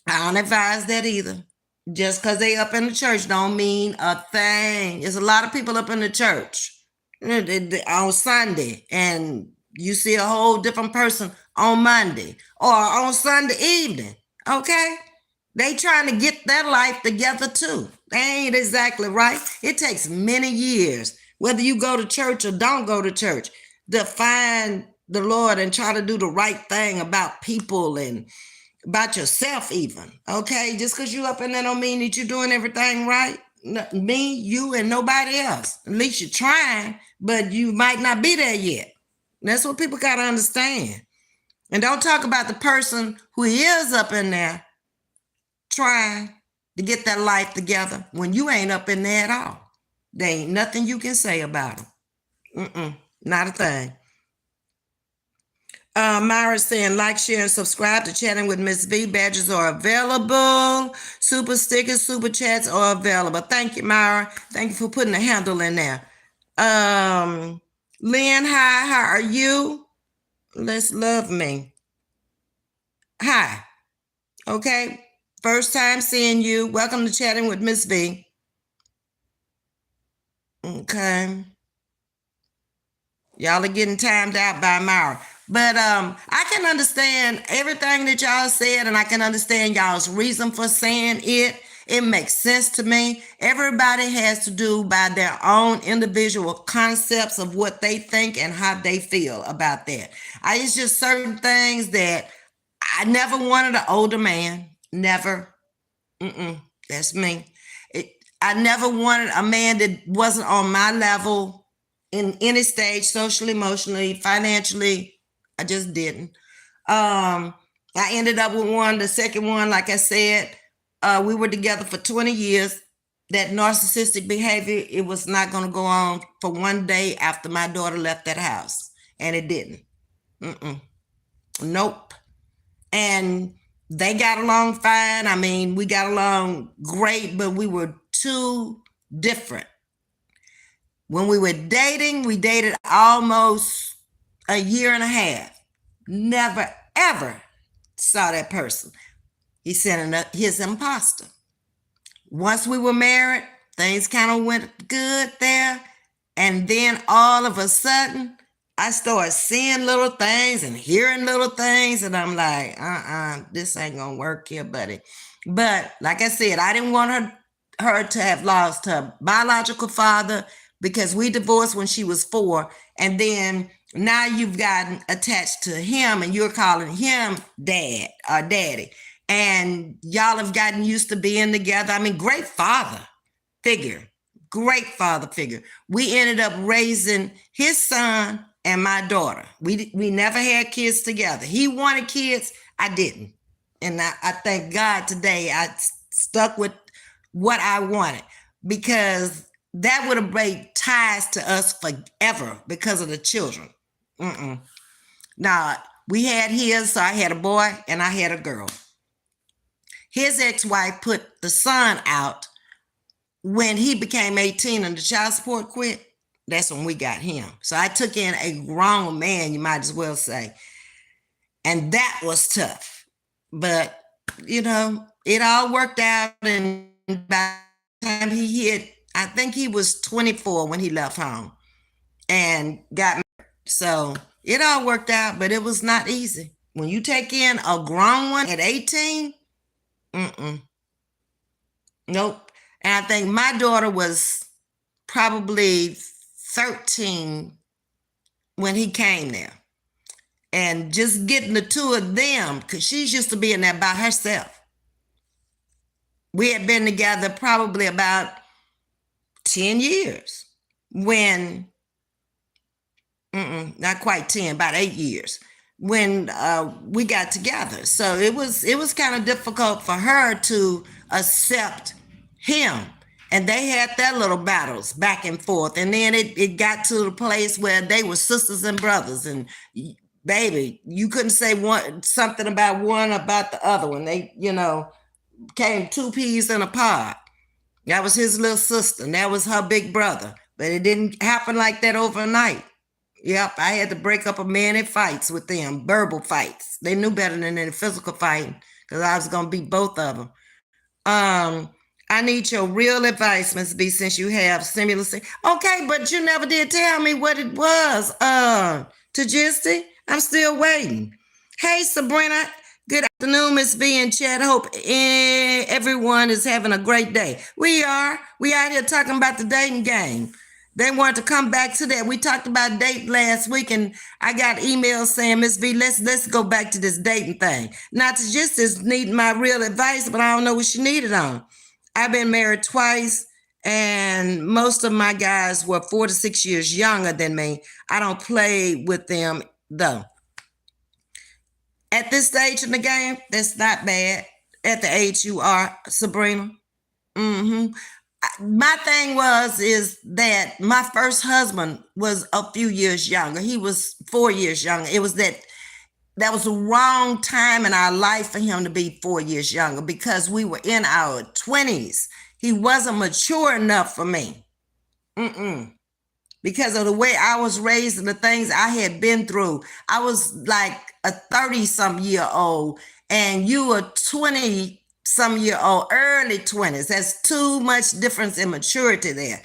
don't advise that either. Just because they up in the church don't mean a thing. There's a lot of people up in the church on Sunday, and you see a whole different person on Monday or on Sunday evening. Okay? They trying to get their life together too. They ain't exactly right. It takes many years, whether you go to church or don't go to church, to find the Lord and try to do the right thing about people and about yourself even. Okay? Just because you up in there don't mean that you're doing everything right. Me, you, and nobody else. At least you're trying, but you might not be there yet. That's what people got to understand. And don't talk about the person who is up in there trying to get that life together when you ain't up in there at all. There ain't nothing you can say about them. Not a thing. Myra saying, like, share, and subscribe to Chatting with Ms.V. Badges are available. Super stickers, super chats are available. Thank you, Myra. Thank you for putting a handle in there. Lynn, hi, how are you? Let's love me. Hi. Okay. First time seeing you. Welcome to Chatting with Ms.V. Okay. Y'all are getting timed out by Myra. But I can understand everything that y'all said, and I can understand y'all's reason for saying it. It makes sense to me. Everybody has to do by their own individual concepts of what they think and how they feel about that. It's just certain things that I never wanted an older man. Never. That's me. I never wanted a man that wasn't on my level in any stage, socially, emotionally, financially. I just didn't. I ended up with one, the second one, like I said, we were together for 20 years. That narcissistic behavior, it was not going to go on for one day after my daughter left that house. And it didn't. Nope. And they got along fine. I mean, we got along great, but we were too different. When we were dating, we dated almost a year and a half. Never, ever saw that person. He sent his imposter. Once we were married, things kind of went good there. And then all of a sudden, I started seeing little things and hearing little things. And I'm like, this ain't going to work here, buddy. But like I said, I didn't want her to have lost her biological father because we divorced when she was 4. And then now you've gotten attached to him and you're calling him dad or daddy. And y'all have gotten used to being together. I mean, great father figure, great father figure. We ended up raising his son and my daughter. We never had kids together. He wanted kids, I didn't. And I thank God today I stuck with what I wanted, because that would have made ties to us forever because of the children. Now, we had his, so I had a boy and I had a girl. His ex-wife put the son out when he became 18 and the child support quit. That's when we got him. So I took in a grown man, you might as well say. And that was tough. But, it all worked out. And by the time he hit, I think he was 24 when he left home and got married. So it all worked out, but it was not easy. When you take in a grown one at 18, nope. And I think my daughter was probably 13 when he came there. And just getting the two of them, because she's used to being there by herself. We had been together probably about 10 years when, not quite 10, about 8 years when we got together. So it was kind of difficult for her to accept him. And they had their little battles back and forth. And then it got to the place where they were sisters and brothers. And baby, you couldn't say something about one about the other one. They, came two peas in a pod. That was his little sister, and that was her big brother. But it didn't happen like that overnight. Yep, I had to break up a man in fights with them, verbal fights. They knew better than any physical fighting, because I was going to beat both of them. I need your real advice, Ms.V, since you have stimulus. Okay, but you never did tell me what it was. Tajisti, I'm still waiting. Hey, Sabrina. Good afternoon, Ms.V and Chad. Hope everyone is having a great day. We are. We out here talking about the dating game. They wanted to come back to that. We talked about date last week, and I got emails saying, Ms.V, let's go back to this dating thing. Now, Tajisti's needing my real advice, but I don't know what she needed on. I've been married twice, and most of my guys were 4 to 6 years younger than me. I don't play with them, though. At this stage in the game, that's not bad. At the age you are, Sabrina. My thing is that my first husband was a few years younger. He was 4 years younger. It was that was the wrong time in our life for him to be 4 years younger, because we were in our 20s. He wasn't mature enough for me. Because of the way I was raised and the things I had been through. I was like a 30-some-year-old, and you were 20-some-year-old, early 20s. That's too much difference in maturity there.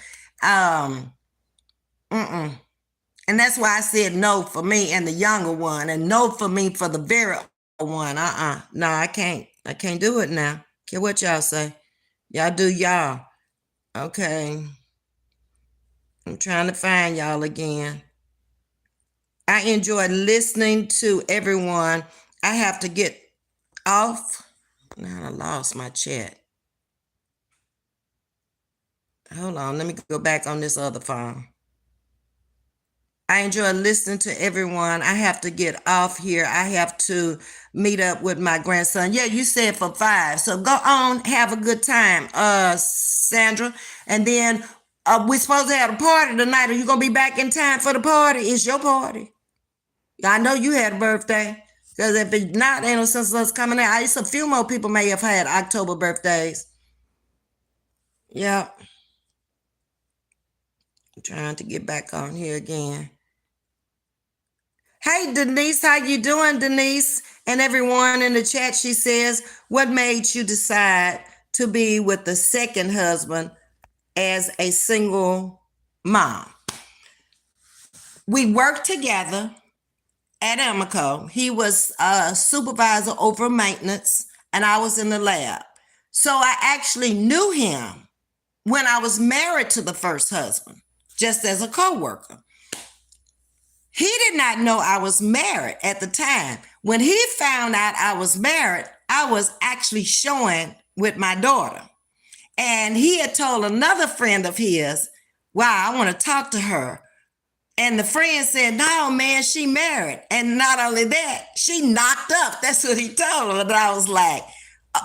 And that's why I said no for me and the younger one, and no for me for the very old one. No, I can't. I can't do it now. Care what y'all say. Y'all do y'all. Okay. I'm trying to find y'all again. I enjoyed listening to everyone. I have to get off. Now I lost my chat. Hold on, let me go back on this other phone. I enjoy listening to everyone. I have to get off here. I have to meet up with my grandson. Yeah, you said for 5. So go on, have a good time, Sandra. And then we're supposed to have a party tonight. Are you going to be back in time for the party? It's your party. I know you had a birthday. Because if it's not, ain't no sense of us coming out. It's a few more people may have had October birthdays. Yep. I'm trying to get back on here again. Hey, Denise, how you doing, Denise? And everyone in the chat, she says, what made you decide to be with the second husband as a single mom? We worked together at Amico. He was a supervisor over maintenance, and I was in the lab. So I actually knew him when I was married to the first husband, just as a co-worker. He did not know I was married at the time. When he found out I was married, I was actually showing with my daughter. And he had told another friend of his, wow, I want to talk to her. And the friend said, no, man, she married. And not only that, she knocked up. That's what he told her. And I was like,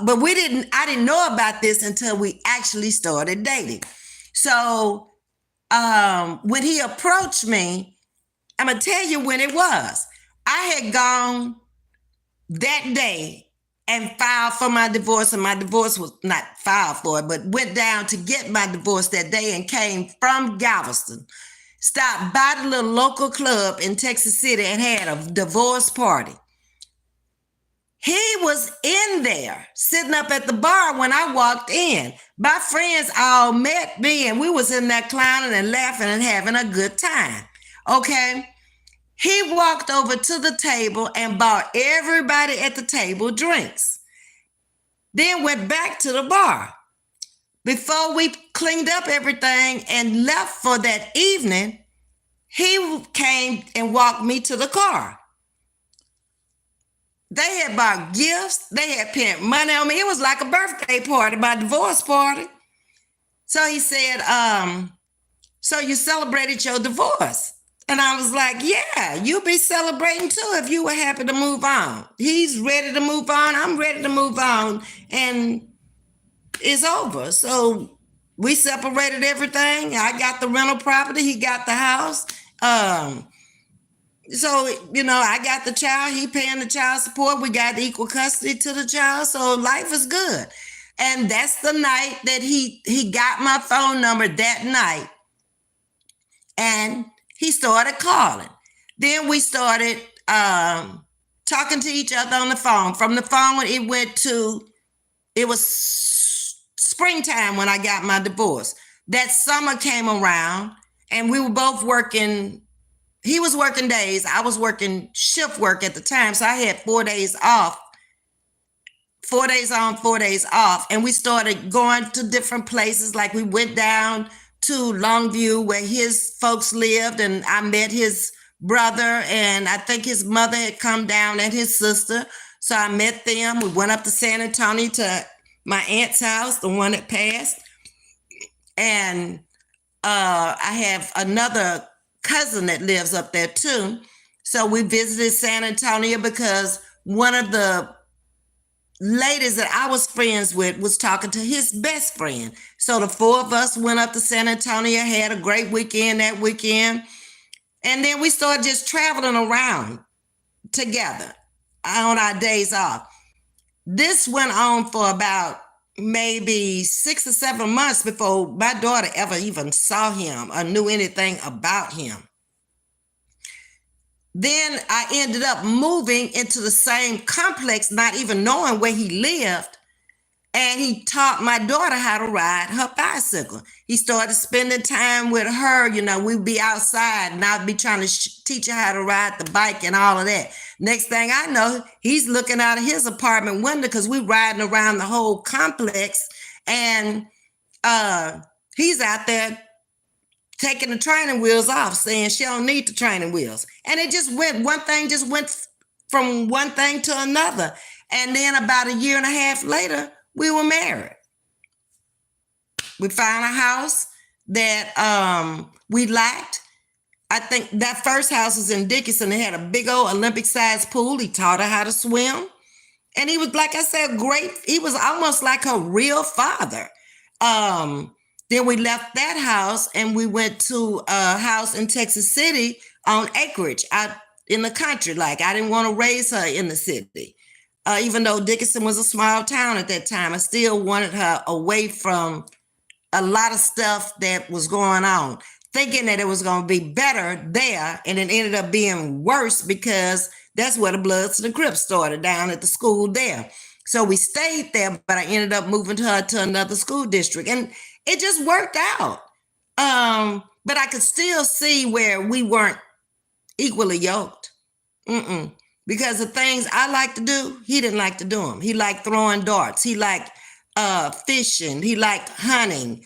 but I didn't know about this until we actually started dating. So when he approached me, I'm going to tell you when it was. I had gone that day and filed for my divorce, and my divorce was not filed for it, but went down to get my divorce that day and came from Galveston, stopped by the little local club in Texas City and had a divorce party. He was in there sitting up at the bar when I walked in. My friends all met me and we was in there clowning and laughing and having a good time. Okay. He walked over to the table and bought everybody at the table drinks. Then went back to the bar. Before we cleaned up everything and left for that evening, he came and walked me to the car. They had bought gifts. They had spent money on me. It was like a birthday party, my divorce party. So he said, so you celebrated your divorce? And I was like, yeah, you'll be celebrating too if you were happy to move on. He's ready to move on. I'm ready to move on. And it's over. So we separated everything. I got the rental property. He got the house. So, I got the child. He paying the child support. We got equal custody to the child. So life is good. And that's the night that he got my phone number that night. And he started calling. Then we started talking to each other on the phone. From the phone, it was springtime when I got my divorce. That summer came around and we were both working. He was working days. I was working shift work at the time. So I had 4 days off, 4 days on, 4 days off. And we started going to different places. Like we went down to Longview where his folks lived, and I met his brother, and I think his mother had come down and his sister. So I met them. We went up to San Antonio to my aunt's house, the one that passed. And I have another cousin that lives up there too. So we visited San Antonio because one of the ladies that I was friends with was talking to his best friend. So the four of us went up to San Antonio, had a great weekend that weekend. And then we started just traveling around together on our days off. This went on for about maybe 6 or 7 months before my daughter ever even saw him or knew anything about him. Then I ended up moving into the same complex, not even knowing where he lived. And he taught my daughter how to ride her bicycle. He started spending time with her. We'd be outside and I'd be trying to teach her how to ride the bike and all of that. Next thing I know, he's looking out of his apartment window because we're riding around the whole complex. And he's out there taking the training wheels off, saying she don't need the training wheels. And one thing just went from one thing to another. And then about a year and a half later, we were married. We found a house that we liked. I think that first house was in Dickinson. It had a big old Olympic-sized pool. He taught her how to swim. And he was, like I said, great. He was almost like her real father. Then we left that house and we went to a house in Texas City on acreage out in the country. Like, I didn't want to raise her in the city. Even though Dickinson was a small town at that time, I still wanted her away from a lot of stuff that was going on, thinking that it was going to be better there. And it ended up being worse because that's where the Bloods and the Crips started, down at the school there. So we stayed there, but I ended up moving her to another school district. And it just worked out. But I could still see where we weren't equally yoked. Because the things I like to do, he didn't like to do them. He liked throwing darts. He liked fishing. He liked hunting.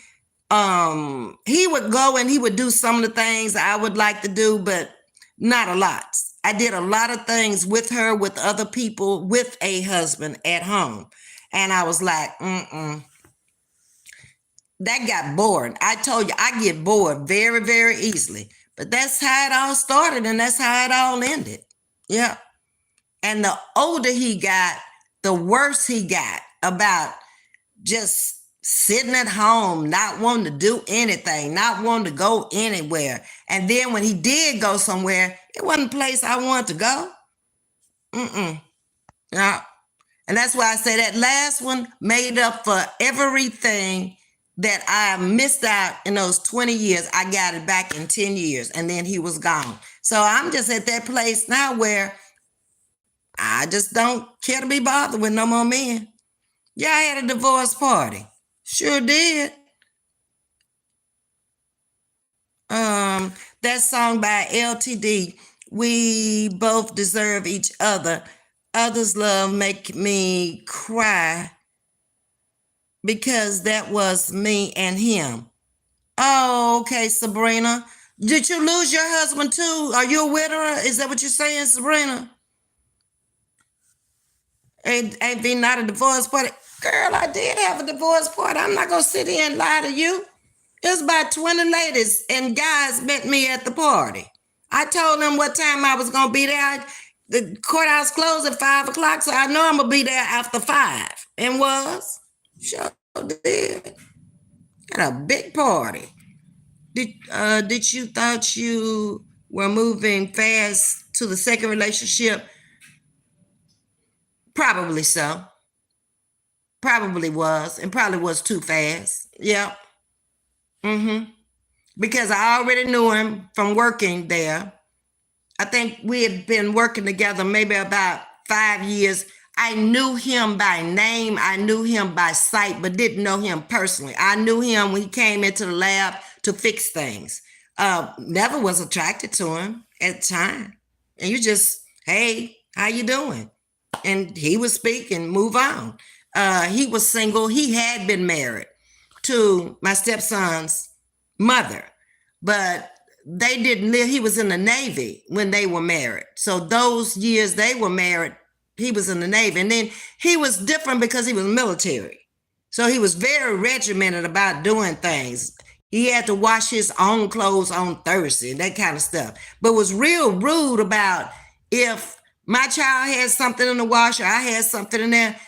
He would go and he would do some of the things I would like to do, but not a lot. I did a lot of things with her, with other people, with a husband at home. And I was like, that got boring. I told you I get bored very, very easily. But that's how it all started and that's how it all ended. Yeah. And the older he got, the worse he got about just sitting at home, not wanting to do anything, not wanting to go anywhere. And then when he did go somewhere, it wasn't a place I wanted to go. Yeah. And that's why I say that last one made up for everything that I missed out in those 20 years. I got it back in 10 years and then he was gone. So I'm just at that place now where I just don't care to be bothered with no more men. Yeah, I had a divorce party. Sure did. That song by LTD, We Both Deserve Each Other. Others' love make me cry because that was me and him. Oh, okay, Sabrina. Did you lose your husband too? Are you a widower? Is that what you're saying, Sabrina? Ain't been not a divorce party. Girl, I did have a divorce party. I'm not gonna sit here and lie to you. It was about 20 ladies and guys met me at the party. I told them what time I was gonna be there. The courthouse closed at 5 o'clock, so I know I'm gonna be there after 5. And was. Sure did. Had a big party. Did you thought you were moving fast to the second relationship? Probably so. Probably was, and probably was too fast. Yep. Because I already knew him from working there. I think we had been working together maybe about 5 years. I knew him by name. I knew him by sight, but didn't know him personally. I knew him when he came into the lab to fix things. Never was attracted to him at the time. And you just, hey, how you doing? And he would speak and move on. He was single. He had been married to my stepson's mother, but they didn't live. He was in the Navy when they were married. So those years they were married, he was in the Navy. And then he was different because he was military. So he was very regimented about doing things. He had to wash his own clothes on Thursday, that kind of stuff. But was real rude about if my child had something in the washer, I had something in there,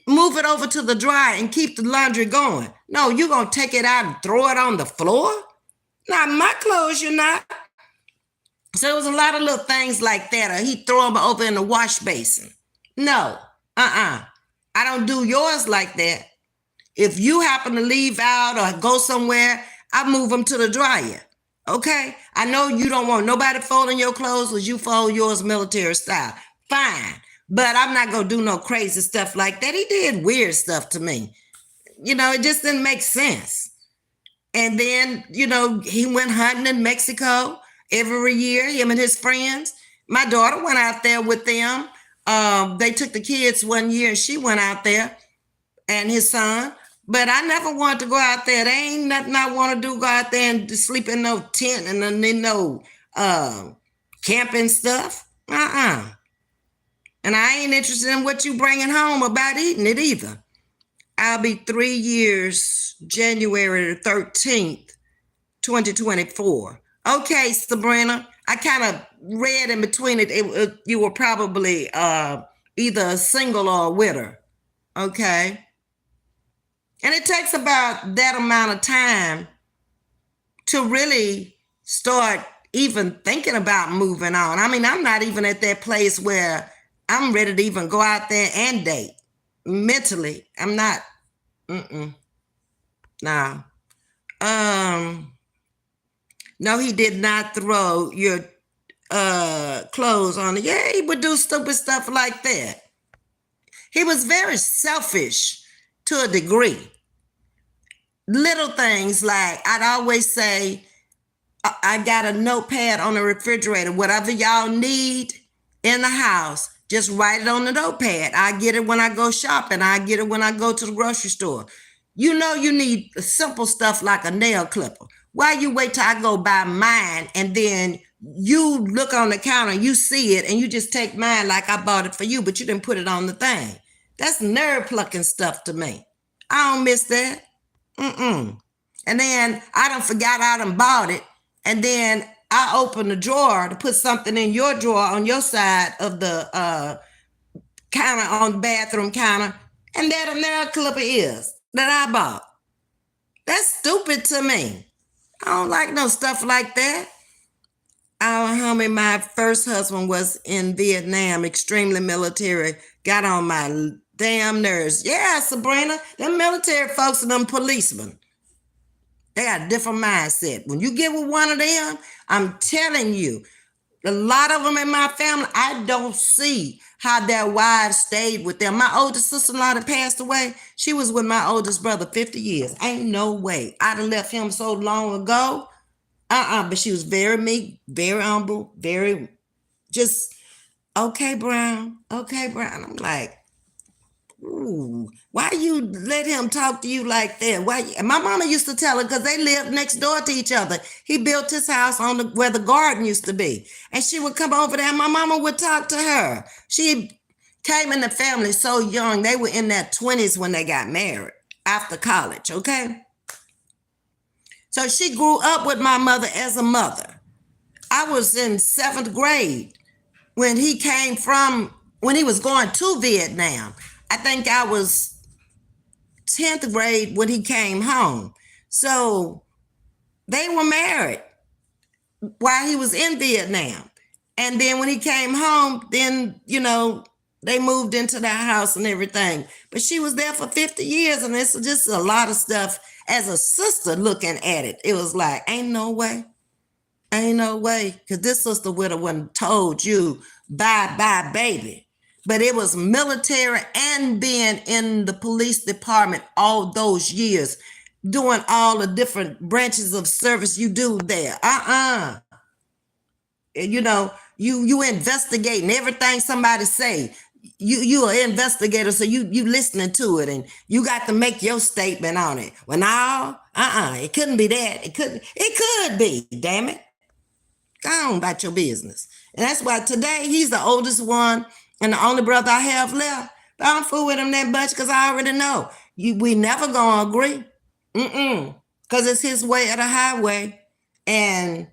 move it over to the dryer and keep the laundry going. No, you're going to take it out and throw it on the floor? Not my clothes, you're not. So it was a lot of little things like that. Or he'd throw them over in the wash basin. No, I don't do yours like that. If you happen to leave out or go somewhere, I move them to the dryer. Okay? I know you don't want nobody folding your clothes as you fold yours military style. Fine. But I'm not going to do no crazy stuff like that. He did weird stuff to me. It just didn't make sense. And then, he went hunting in Mexico every year, him and his friends. My daughter went out there with them. They took the kids one year and she went out there and his son. But I never wanted to go out there. There ain't nothing I want to do, go out there and sleep in no tent and then no camping stuff. And I ain't interested in what you bringing home about eating it either. I'll be 3 years, January the 13th, 2024. Okay, Sabrina, I kind of read in between it, you were probably either a single or a widow. Okay. And it takes about that amount of time to really start even thinking about moving on. I mean, I'm not even at that place where I'm ready to even go out there and date. Mentally, I'm not. No. No, he did not throw your clothes on it. Yeah, he would do stupid stuff like that. He was very selfish to a degree. Little things like I'd always say, I got a notepad on the refrigerator. Whatever y'all need in the house, just write it on the notepad. I get it when I go shopping. I get it when I go to the grocery store. You need simple stuff like a nail clipper. Why you wait till I go buy mine and then you look on the counter, you see it, and you just take mine like I bought it for you, but you didn't put it on the thing. That's nerve plucking stuff to me. I don't miss that. Mm-mm. And then I done forgot I done bought it. And then I opened the drawer to put something in your drawer on your side of the counter, on the bathroom counter. And that a nail clipper is that I bought. That's stupid to me. I don't like no stuff like that. Our homie, my first husband was in Vietnam, extremely military, got on my damn nerves. Yeah, Sabrina, them military folks and them policemen, they got a different mindset. When you get with one of them, I'm telling you, a lot of them in my family, I don't see how their wives stayed with them. My oldest sister-in-law that passed away, she was with my oldest brother 50 years. Ain't no way. I'd have left him so long ago. But she was very meek, very humble, very just, okay, Brown. Okay, Brown. I'm like, ooh, why you let him talk to you like that? Why? And my mama used to tell her, because they lived next door to each other. He built his house on where the garden used to be. And she would come over there and my mama would talk to her. She came in the family so young. They were in their 20s when they got married after college, okay? So she grew up with my mother as a mother. I was in 7th grade when he was going to Vietnam. I think I was 10th grade when he came home. So they were married while he was in Vietnam. And then when he came home, then, they moved into their house and everything. But she was there for 50 years, and it's just a lot of stuff. As a sister looking at it, it was like, ain't no way. Ain't no way. Because this sister would have told you, bye, baby. But it was military and being in the police department all those years, doing all the different branches of service you do there. You investigating everything somebody say. You an investigator, so you listening to it, and you got to make your statement on it. Well, no, it couldn't be that. It could be, damn it. Go on about your business. And that's why today he's the oldest one and the only brother I have left. But I don't fool with him that much because I already know. We never gonna agree. Because it's his way or the highway. And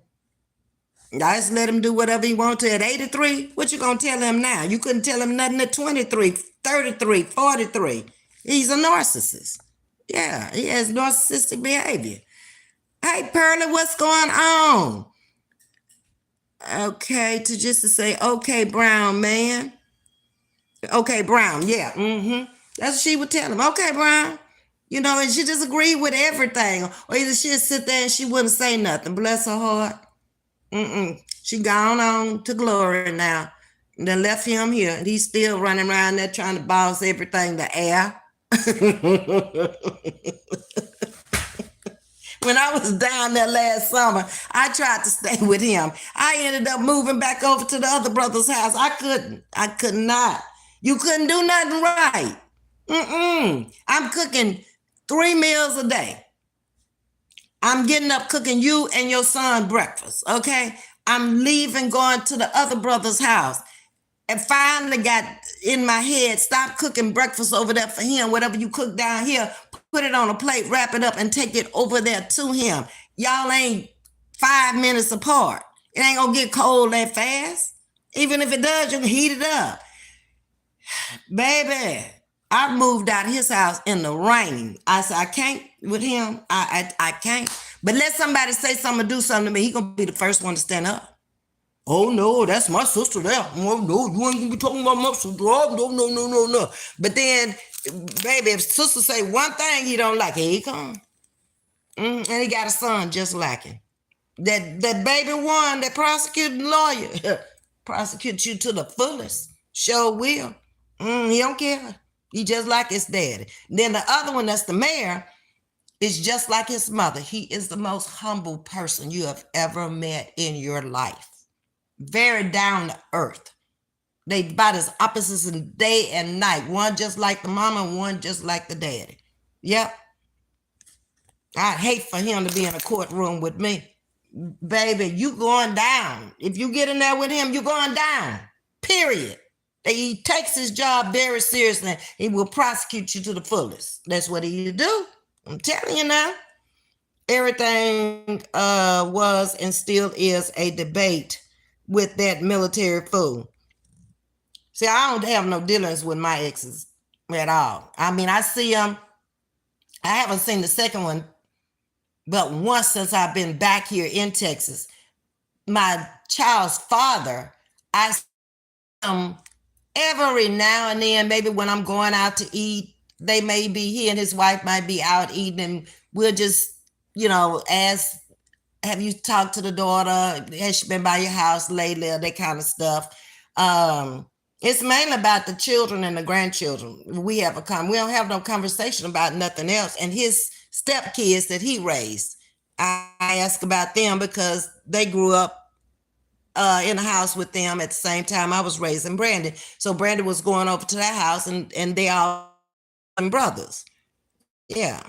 I just let him do whatever he wants to. At 83, what you gonna tell him now? You couldn't tell him nothing at 23, 33, 43. He's a narcissist. Yeah, he has narcissistic behavior. Hey, Pearlie, what's going on? Okay, to say, okay, Brown, man. Okay, Brown, yeah. That's what she would tell him. Okay, Brown. And she just agreed with everything. Or either she'd sit there and she wouldn't say nothing. Bless her heart. She gone on to glory now. And then left him here. And he's still running around there trying to boss everything to air. When I was down there last summer, I tried to stay with him. I ended up moving back over to the other brother's house. I could not. You couldn't do nothing right. I'm cooking 3 meals a day. I'm getting up cooking you and your son breakfast, okay? I'm leaving, going to the other brother's house. And finally got in my head, stop cooking breakfast over there for him. Whatever you cook down here, put it on a plate, wrap it up, and take it over there to him. Y'all ain't 5 minutes apart. It ain't gonna get cold that fast. Even if it does, you can heat it up. Baby, I moved out of his house in the rain. I said, I can't with him. I can't. But let somebody say something or do something to me, he gonna be the first one to stand up. Oh, no, that's my sister there. Oh, no, you ain't gonna be talking about my sister. Oh, no. But then, baby, if sister say one thing he don't like, here he come. And he got a son just like him. That baby one, that prosecuting lawyer, prosecute you to the fullest. Sure will. He don't care. He just like his daddy. Then the other one, that's the mayor, is just like his mother. He is the most humble person you have ever met in your life. Very down to earth. They about as opposites in day and night. One just like the mama, one just like the daddy. Yep. I'd hate for him to be in a courtroom with me. Baby, you going down. If you get in there with him, you're going down. Period. He takes his job very seriously. He will prosecute you to the fullest. That's what he do. I'm telling you now, everything was and still is a debate with that military fool. See, I don't have no dealings with my exes at all. I mean, I see them. I haven't seen the second one but once since I've been back here in Texas. My child's father, I see him every now and then, maybe when I'm going out to eat. He and his wife might be out eating, and we'll just, ask, have you talked to the daughter? Has she been by your house lately? Or that kind of stuff. It's mainly about the children and the grandchildren. We don't have no conversation about nothing else. And his stepkids that he raised, I ask about them because they grew up in the house with them at the same time I was raising Brandon. So Brandon was going over to that house, and they all brothers. Yeah.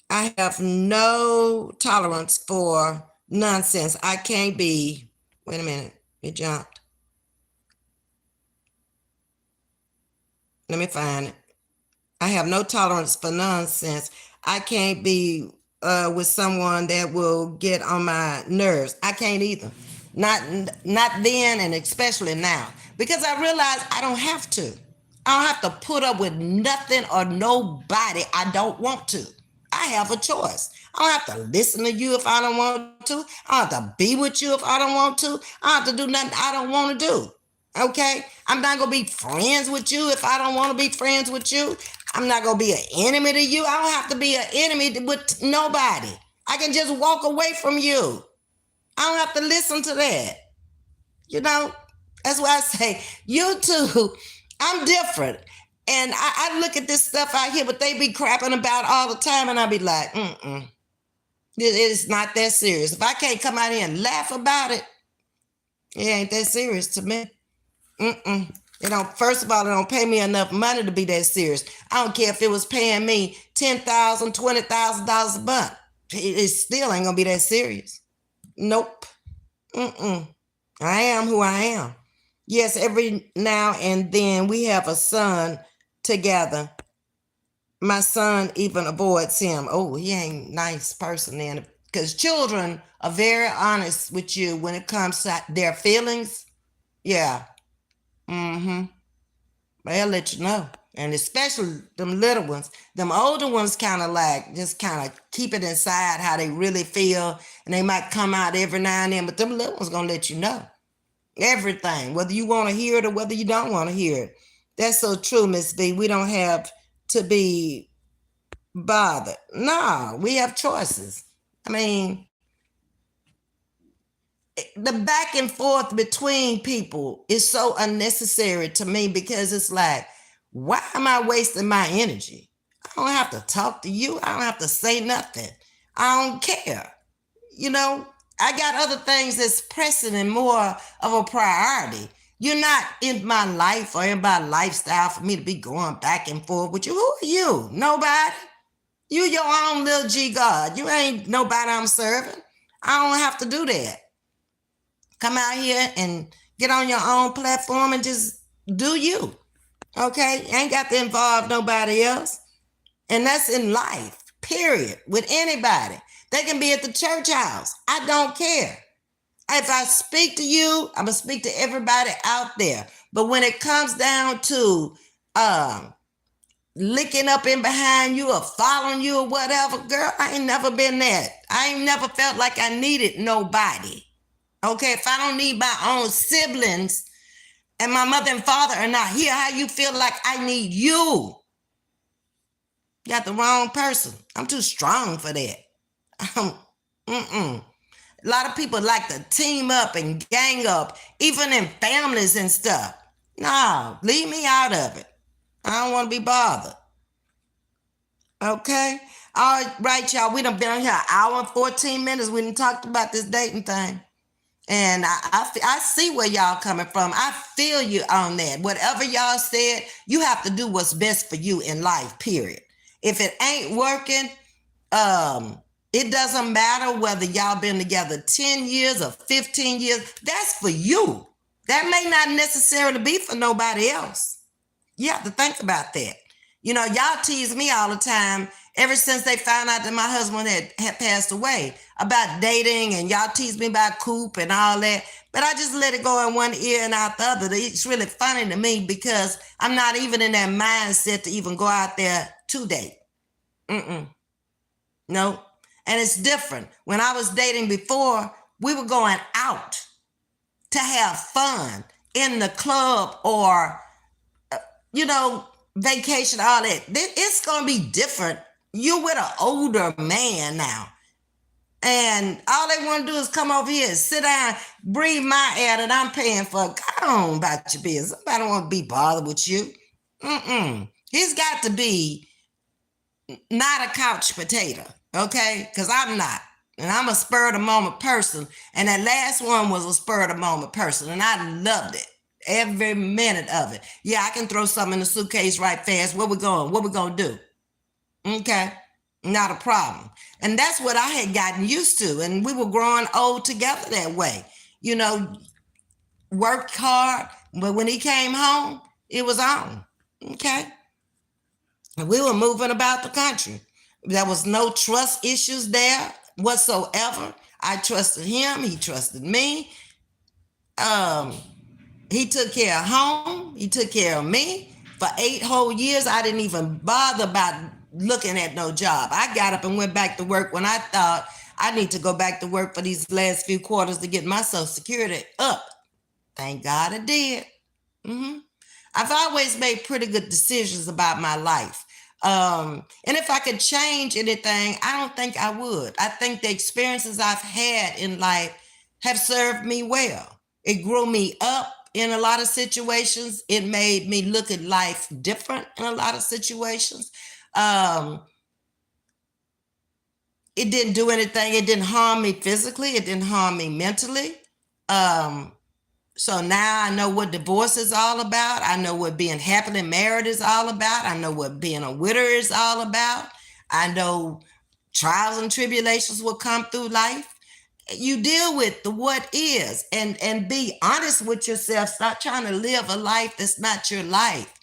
I have no tolerance for nonsense. I can't be, wait a minute, it jumped. Let me find it. I have no tolerance for nonsense. I can't be with someone that will get on my nerves. I can't either. Not then, and especially now, because I realize I don't have to. I don't have to put up with nothing or nobody I don't want to. I have a choice. I don't have to listen to you if I don't want to. I don't have to be with you if I don't want to. I don't have to do nothing I don't want to do. Okay? I'm not going to be friends with you if I don't want to be friends with you. I'm not going to be an enemy to you. I don't have to be an enemy with nobody. I can just walk away from you. I don't have to listen to that. That's why I say, you too, I'm different. And I look at this stuff out here, but they be crapping about all the time, and I be like, it's not that serious. If I can't come out here and laugh about it, it ain't that serious to me. First of all, it don't pay me enough money to be that serious. I don't care if it was paying me $10,000, $20,000 a month. It still ain't gonna be that serious. Nope. I am who I am. Yes, every now and then we have a son together. My son even avoids him. Oh, he ain't a nice person then. Because children are very honest with you when it comes to their feelings. Yeah. They'll let you know. And especially them little ones. Them older ones kind of keep it inside how they really feel. And they might come out every now and then. But them little ones going to let you know. Everything. Whether you want to hear it or whether you don't want to hear it. That's so true, Ms.V. We don't have to be bothered. No, we have choices. I mean, the back and forth between people is so unnecessary to me, because it's like, why am I wasting my energy? I don't have to talk to you. I don't have to say nothing. I don't care. I got other things that's pressing and more of a priority. You're not in my life or in my lifestyle for me to be going back and forth with you. Who are you? Nobody. You your own little G God. You ain't nobody I'm serving. I don't have to do that. Come out here and get on your own platform and just do you. Okay? You ain't got to involve nobody else. And that's in life, period, with anybody. They can be at the church house. I don't care. If I speak to you, I'm going to speak to everybody out there. But when it comes down to licking up in behind you or following you or whatever, girl, I ain't never been that. I ain't never felt like I needed nobody. Okay, if I don't need my own siblings and my mother and father are not here, how you feel like I need you? You got the wrong person. I'm too strong for that. A lot of people like to team up and gang up, even in families and stuff. No, leave me out of it. I don't want to be bothered. Okay? All right, y'all. We done been on here an hour and 14 minutes. We done talked about this dating thing. And I see where y'all coming from. I feel you on that. Whatever y'all said, you have to do what's best for you in life, period. If it ain't working, it doesn't matter whether y'all been together 10 years or 15 years. That's for you. That may not necessarily be for nobody else. You have to think about that. You know, y'all tease me all the time ever since they found out that my husband had passed away about dating, and y'all tease me about Coop and all that. But I just let it go in one ear and out the other. It's really funny to me because I'm not even in that mindset to even go out there to date. No. And it's different. When I was dating before, we were going out to have fun in the club or, vacation, all that. It's going to be different. You're with an older man now. And all they want to do is come over here, sit down, breathe my air that I'm paying for. Go on about your business. I don't want to be bothered with you. He's got to be not a couch potato, okay? Because I'm not. And I'm a spur of the moment person. And that last one was a spur of the moment person. And I loved it. Every minute of it. Yeah, I can throw something in the suitcase right fast. Where we going? What we going to do? Okay. Not a problem. And that's what I had gotten used to. And we were growing old together that way. Worked hard. But when he came home, it was on. Okay. And we were moving about the country. There was no trust issues there whatsoever. I trusted him. He trusted me. He took care of home. He took care of me. For 8 whole years, I didn't even bother about looking at no job. I got up and went back to work when I thought I need to go back to work for these last few quarters to get my Social Security up. Thank God I did. I've always made pretty good decisions about my life. And if I could change anything, I don't think I would. I think the experiences I've had in life have served me well. It grew me up in a lot of situations. It made me look at life different in a lot of situations. It didn't do anything. It didn't harm me physically. It didn't harm me mentally. So now I know what divorce is all about. I know what being happily married is all about. I know what being a widower is all about. I know trials and tribulations will come through life. You deal with the what is and be honest with yourself. Stop trying to live a life that's not your life,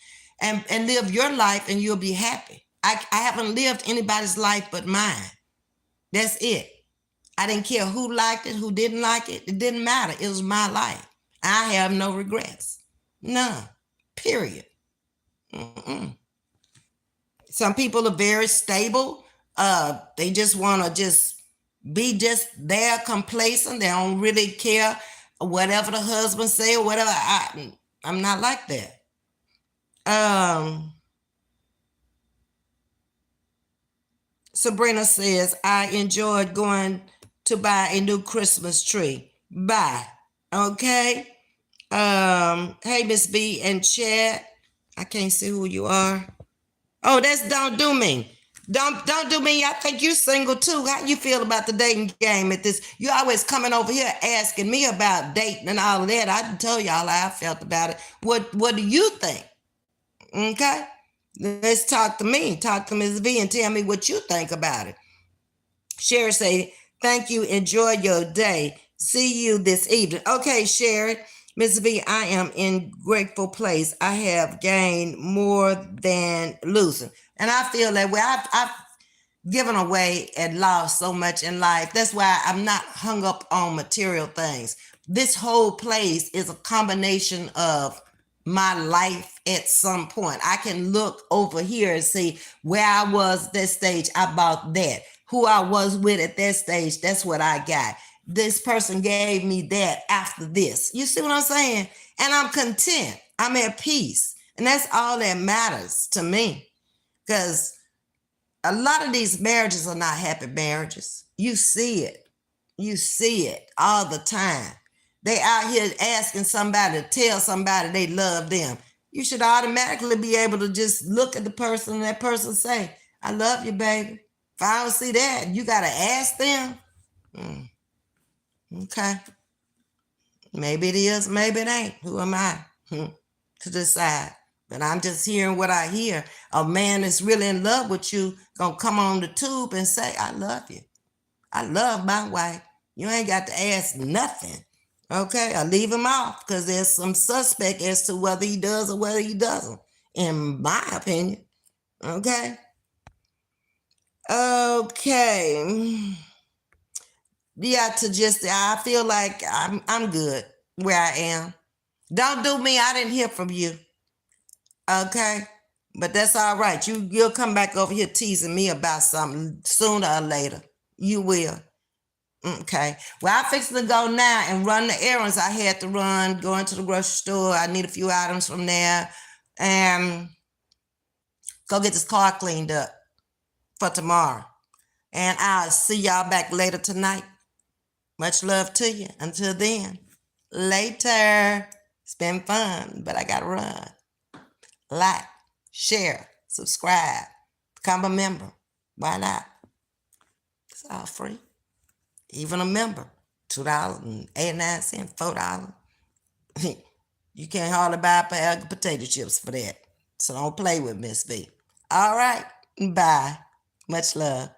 and live your life and you'll be happy. I haven't lived anybody's life but mine. That's it. I didn't care who liked it, who didn't like it. It didn't matter. It was my life. I have no regrets. None. Period. Some people are very stable. They just want to just be just there complacent. They don't really care whatever the husband say or whatever. I'm not like that. Sabrina says, I enjoyed going to buy a new Christmas tree. Bye. Okay. Hey, Ms.V and Chad. I can't see who you are. Oh, that's Don't Do Me. Don't Do Me. I think you're single too. How you feel about the dating game at this? You always coming over here asking me about dating and all of that. I didn't tell y'all how I felt about it. What do you think? Okay. Let's talk to me. Talk to Ms. V and tell me what you think about it. Sherry say, thank you. Enjoy your day. See you this evening. Okay, Sherry. Ms. V, I am in grateful place. I have gained more than losing. And I feel that way. I've given away and lost so much in life. That's why I'm not hung up on material things. This whole place is a combination of my life at some point. I can look over here and see where I was at that stage. I bought that. Who I was with at that stage, that's what I got. This person gave me that after this. You see what I'm saying? And I'm content. I'm at peace. And that's all that matters to me. Because a lot of these marriages are not happy marriages. You see it. You see it all the time. They out here asking somebody to tell somebody they love them. You should automatically be able to just look at the person and that person say, I love you, baby. If I don't see that, you got to ask them. Okay. Maybe it is, maybe it ain't. Who am I to decide? But I'm just hearing what I hear. A man that's really in love with you gonna come on the tube and say, I love you. I love my wife. You ain't got to ask nothing. Okay, I leave him off because there's some suspect as to whether he does or whether he doesn't, in my opinion. Okay. Okay. Yeah, to just I feel like I'm good where I am. Don't do me. I didn't hear from you. Okay. But that's all right. You'll come back over here teasing me about something sooner or later. You will. Okay. Well, I fixing to go now and run the errands I had to run, going to the grocery store. I need a few items from there. And go get this car cleaned up for tomorrow. And I'll see y'all back later tonight. Much love to you. Until then, later. It's been fun, but I gotta run. Like, share, subscribe, become a member. Why not? It's all free. Even a member, $2.89, $4. You can't hardly buy a bag of potato chips for that. So don't play with Ms.V. All right, bye. Much love.